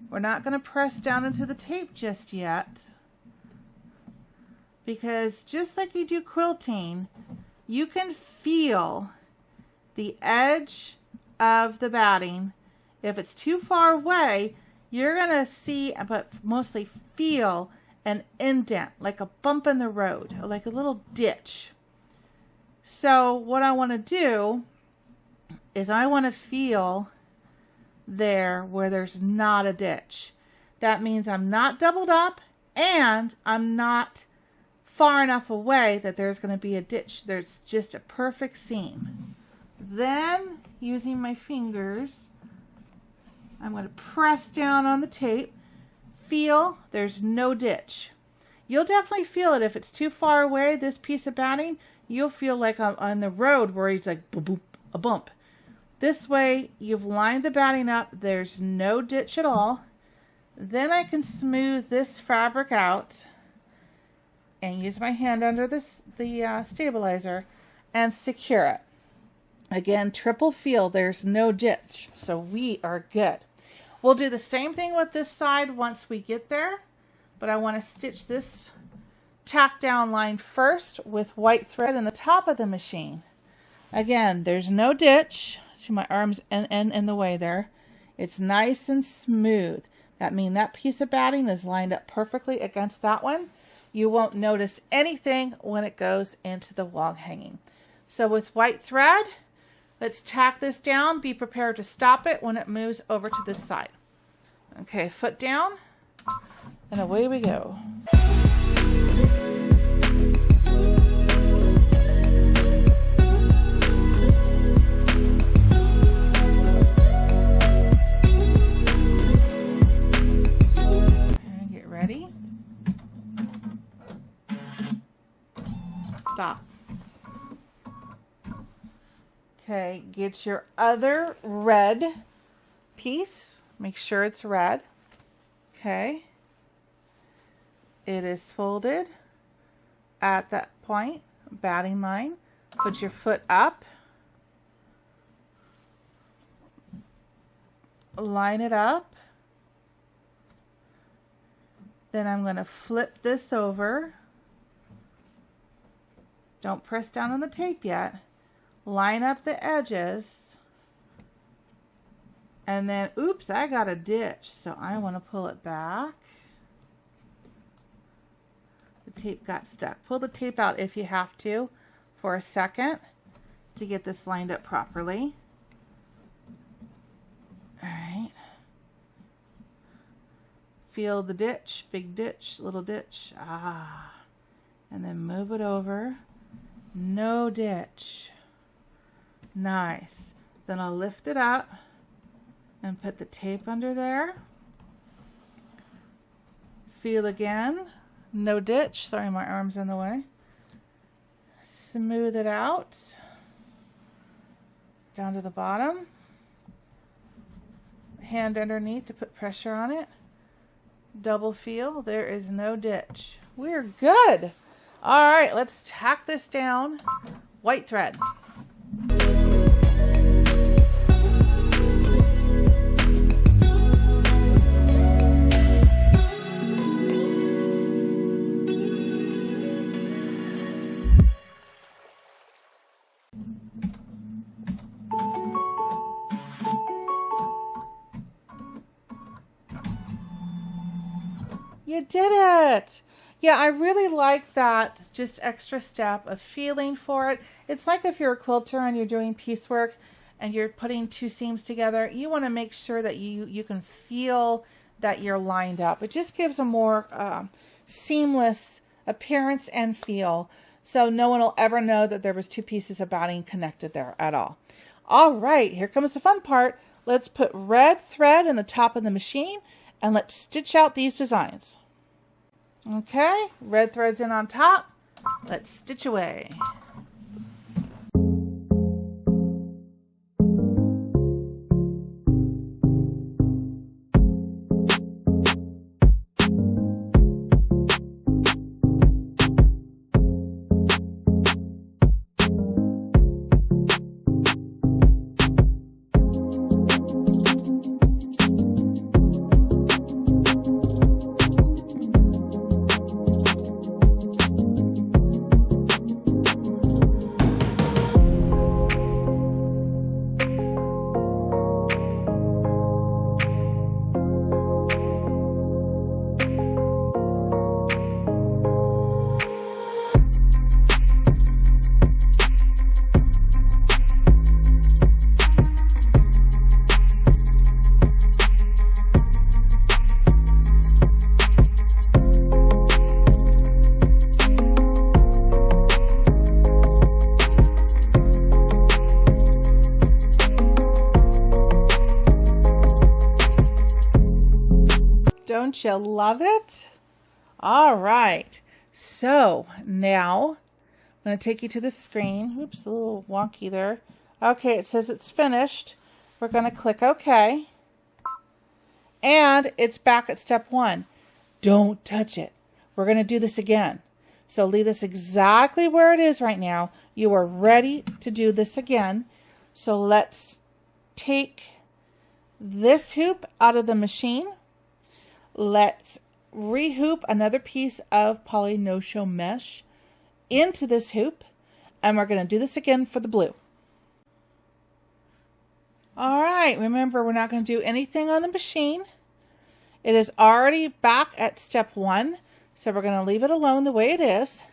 We're not going to press down into the tape just yet, because just like you do quilting, you can feel the edge of the batting. If it's too far away, you're going to see, but mostly feel, an indent, like a bump in the road, or like a little ditch. So what I want to do is I want to feel there where there's not a ditch. That means I'm not doubled up and I'm not far enough away that there's going to be a ditch. There's just a perfect seam. Then, using my fingers, I'm going to press down on the tape. Feel there's no ditch. You'll definitely feel it if it's too far away, this piece of batting. You'll feel like on the road where it's like boop, boop, a bump. This way, you've lined the batting up. There's no ditch at all. Then I can smooth this fabric out and use my hand under the stabilizer and secure it. Again, triple feel, there's no ditch, so we are good. We'll do the same thing with this side once we get there, but I want to stitch this tack down line first with white thread in the top of the machine. Again, there's no ditch. See my arms in the way there. It's nice and smooth. That means that piece of batting is lined up perfectly against that one. You won't notice anything when it goes into the wall hanging. So with white thread, Let's tack this down. Be prepared to stop it when it moves over to this side. Okay, foot down, and away we go. And get ready. Stop. Okay, get your other red piece. Make sure it's red. Okay. It is folded at that point, batting line. Put your foot up. Line it up. Then I'm going to flip this over. Don't press down on the tape yet. Line up the edges. And then, oops, I got a ditch, so I want to pull it back. The tape got stuck. Pull the tape out if you have to for a second to get this lined up properly. All right. Feel the ditch, big ditch, little ditch. Ah. And then move it over. No ditch. Nice. Then I'll lift it up and put the tape under there. Feel again. No ditch. Sorry, my arm's in the way. Smooth it out. Down to the bottom. Hand underneath to put pressure on it. Double feel. There is no ditch. We're good. All right, let's tack this down. White thread. You did it! Yeah, I really like that just extra step of feeling for it. It's like if you're a quilter and you're doing piecework and you're putting two seams together, you want to make sure that you can feel that you're lined up. It just gives a more seamless appearance and feel, so no one will ever know that there was two pieces of batting connected there at all. All right, here comes the fun part. Let's put red thread in the top of the machine and let's stitch out these designs. Okay, red thread's in on top. Let's stitch away. Don't you love it? All right, so now I'm going to take you to the screen. Oops, a little wonky there. Okay, it says it's finished. We're going to click OK. And it's back at step 1. Don't touch it. We're going to do this again. So leave this exactly where it is right now. You are ready to do this again. So let's take this hoop out of the machine. Let's rehoop another piece of poly no-show mesh into this hoop, and we're going to do this again for the blue. All right, remember, we're not going to do anything on the machine. It is already back at step 1, so we're going to leave it alone the way it is.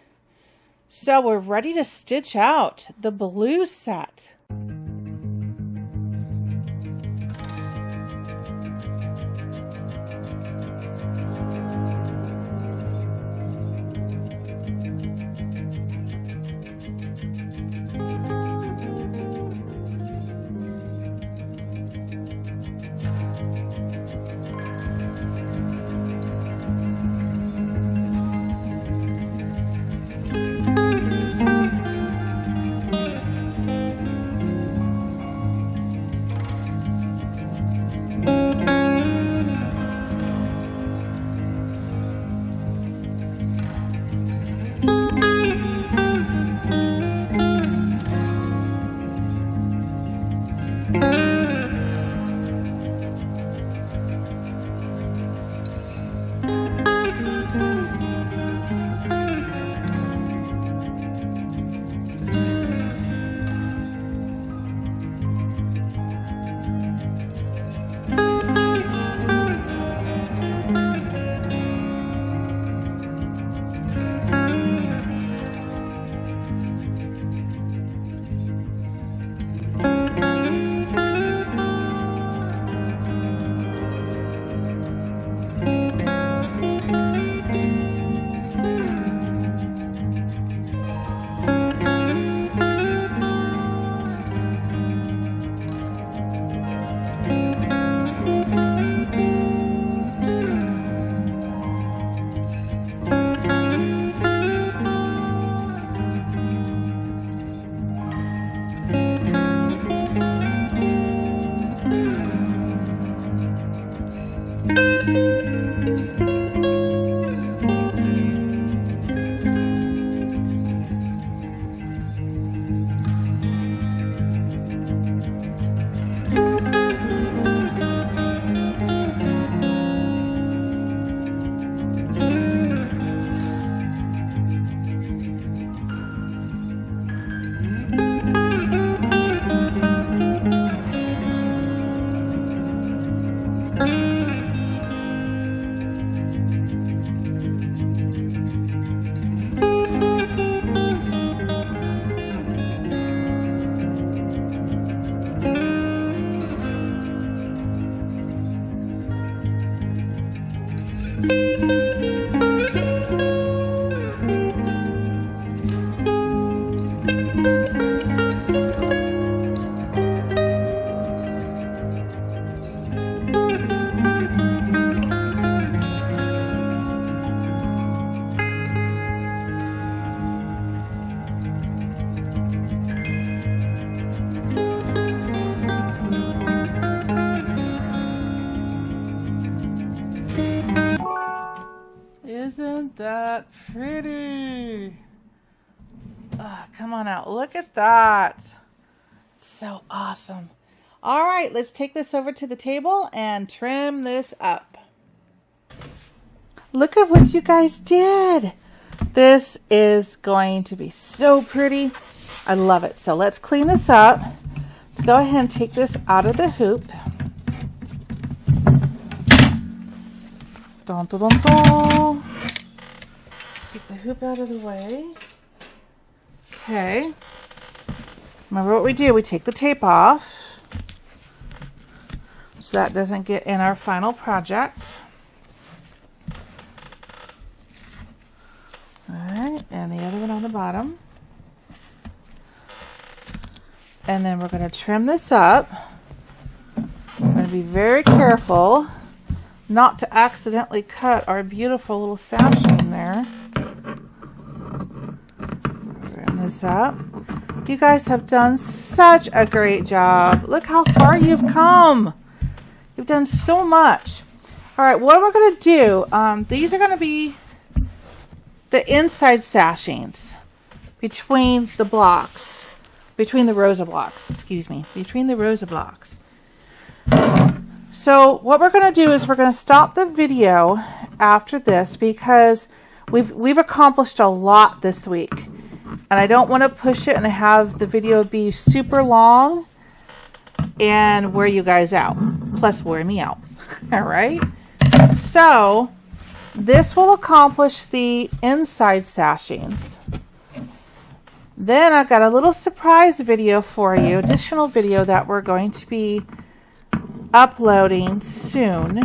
So we're ready to stitch out the blue set. Isn't that pretty? Oh, come on out. Look at that. It's so awesome. All right, let's take this over to the table and trim this up. Look at what you guys did. This is going to be so pretty. I love it. So let's clean this up. Let's go ahead and take this out of the hoop. Dun, dun, dun, dun. Get the hoop out of the way. Okay. Remember what we do. We take the tape off so that doesn't get in our final project. Alright, and the other one on the bottom. And then we're going to trim this up. We're going to be very careful not to accidentally cut our beautiful little sashing there. Trim this up. You guys have done such a great job. Look how far you've come. You've done so much. All right, what we're going to do, these are going to be the inside sashings between the blocks, between the rows of blocks, between the rows of blocks. So what we're going to do is we're going to stop the video after this because we've accomplished a lot this week. And I don't want to push it and have the video be super long and wear you guys out. Plus wear me out. All right. So this will accomplish the inside sashings. Then I've got a little surprise video for you, additional video that we're going to be uploading soon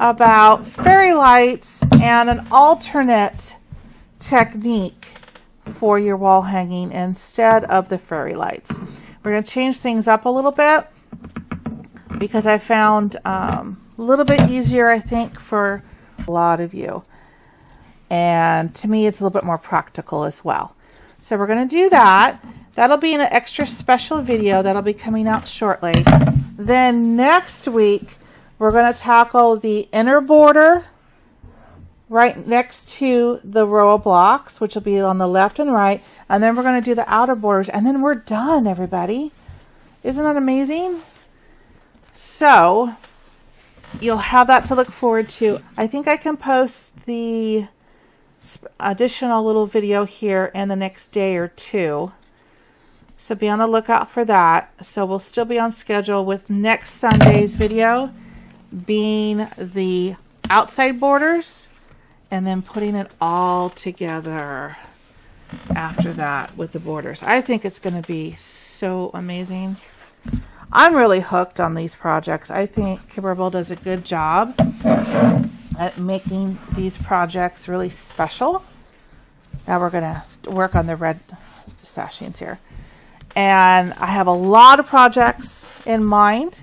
about fairy lights and an alternate technique for your wall hanging instead of the fairy lights. We're going to change things up a little bit because I found a little bit easier, I think, for a lot of you. And to me, it's a little bit more practical as well. So we're going to do that. That'll be an extra special video that'll be coming out shortly. Then next week, we're going to tackle the inner border right next to the row of blocks, which will be on the left and right. And then we're going to do the outer borders. And then we're done, everybody. Isn't that amazing? So you'll have that to look forward to. I think I can post the additional little video in the next day or two. So be on the lookout for that. So we'll still be on schedule with next Sunday's video being the outside borders and then putting it all together after that with the borders. I think it's going to be so amazing. I'm really hooked on these projects. I think Kimberbell does a good job at making these projects really special. Now we're going to work on the red sashings here. And I have a lot of projects in mind.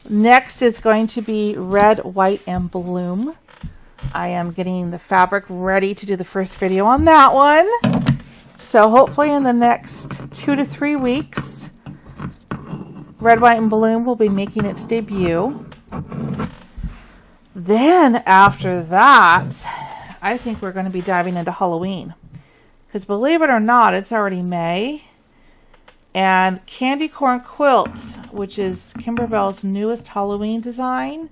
Next is going to be red, white, and bloom. I am getting the fabric ready to do the first video on that one. So hopefully in the next 2 to 3 weeks, red, white, and bloom will be making its debut. Then after that, I think we're going to be diving into Halloween. Because believe it or not, it's already May. And Candy Corn Quilt, which is Kimberbell's newest Halloween design,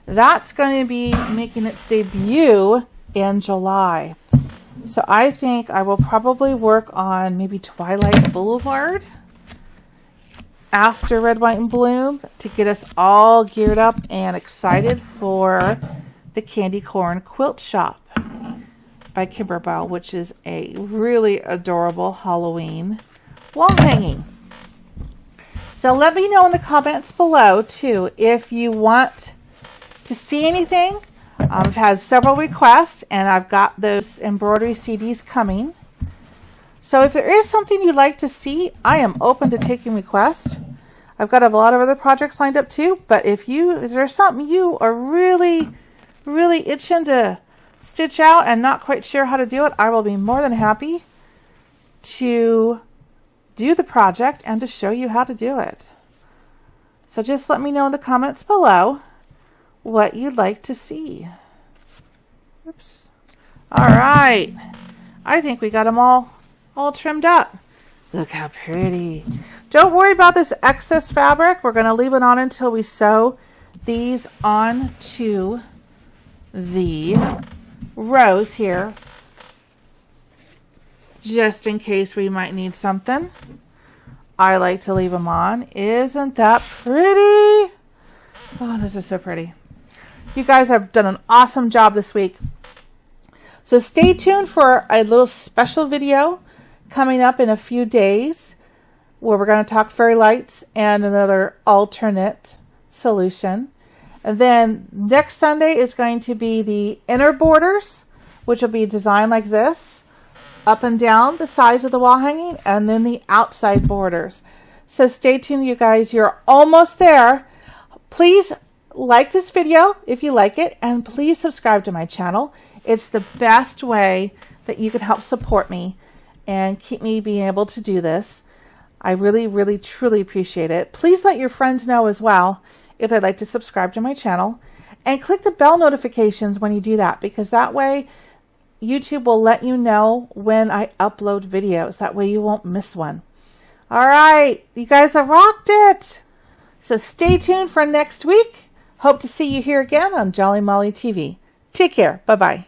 that's going to be making its debut in July. So I think I will probably work on maybe Twilight Boulevard after Red, White, and Bloom to get us all geared up and excited for the Candy Corn Quilt Shop by Kimberbell, which is a really adorable Halloween wall hanging. So let me know in the comments below too if you want to see anything. I've had several requests and I've got those embroidery CDs coming. So if there is something you'd like to see, I am open to taking requests. I've got a lot of other projects lined up too, but if there's something you are really itching to stitch out and not quite sure how to do it, I will be more than happy to do the project and to show you how to do it. So just let me know in the comments below what you'd like to see. Oops. All right. I think we got them all trimmed up. Look how pretty. Don't worry about this excess fabric. We're going to leave it on until we sew these onto the rows here, just in case we might need something. I like to leave them on. Isn't that pretty? Oh, this is so pretty. You guys have done an awesome job this week. So stay tuned for a little special video coming up in a few days where we're going to talk fairy lights and another alternate solution. And then next Sunday is going to be the inner borders, which will be designed like this, up and down the sides of the wall hanging, and then the outside borders. So stay tuned, you guys. You're almost there. Please like this video if you like it, and please subscribe to my channel. It's the best way that you can help support me and keep me being able to do this. I really, truly appreciate it. Please let your friends know as well if they'd like to subscribe to my channel, and click the bell notifications when you do that, because that way YouTube will let you know when I upload videos. That way you won't miss one. All right, you guys have rocked it. So stay tuned for next week. Hope to see you here again on Jolly Molly TV. Take care. Bye-bye.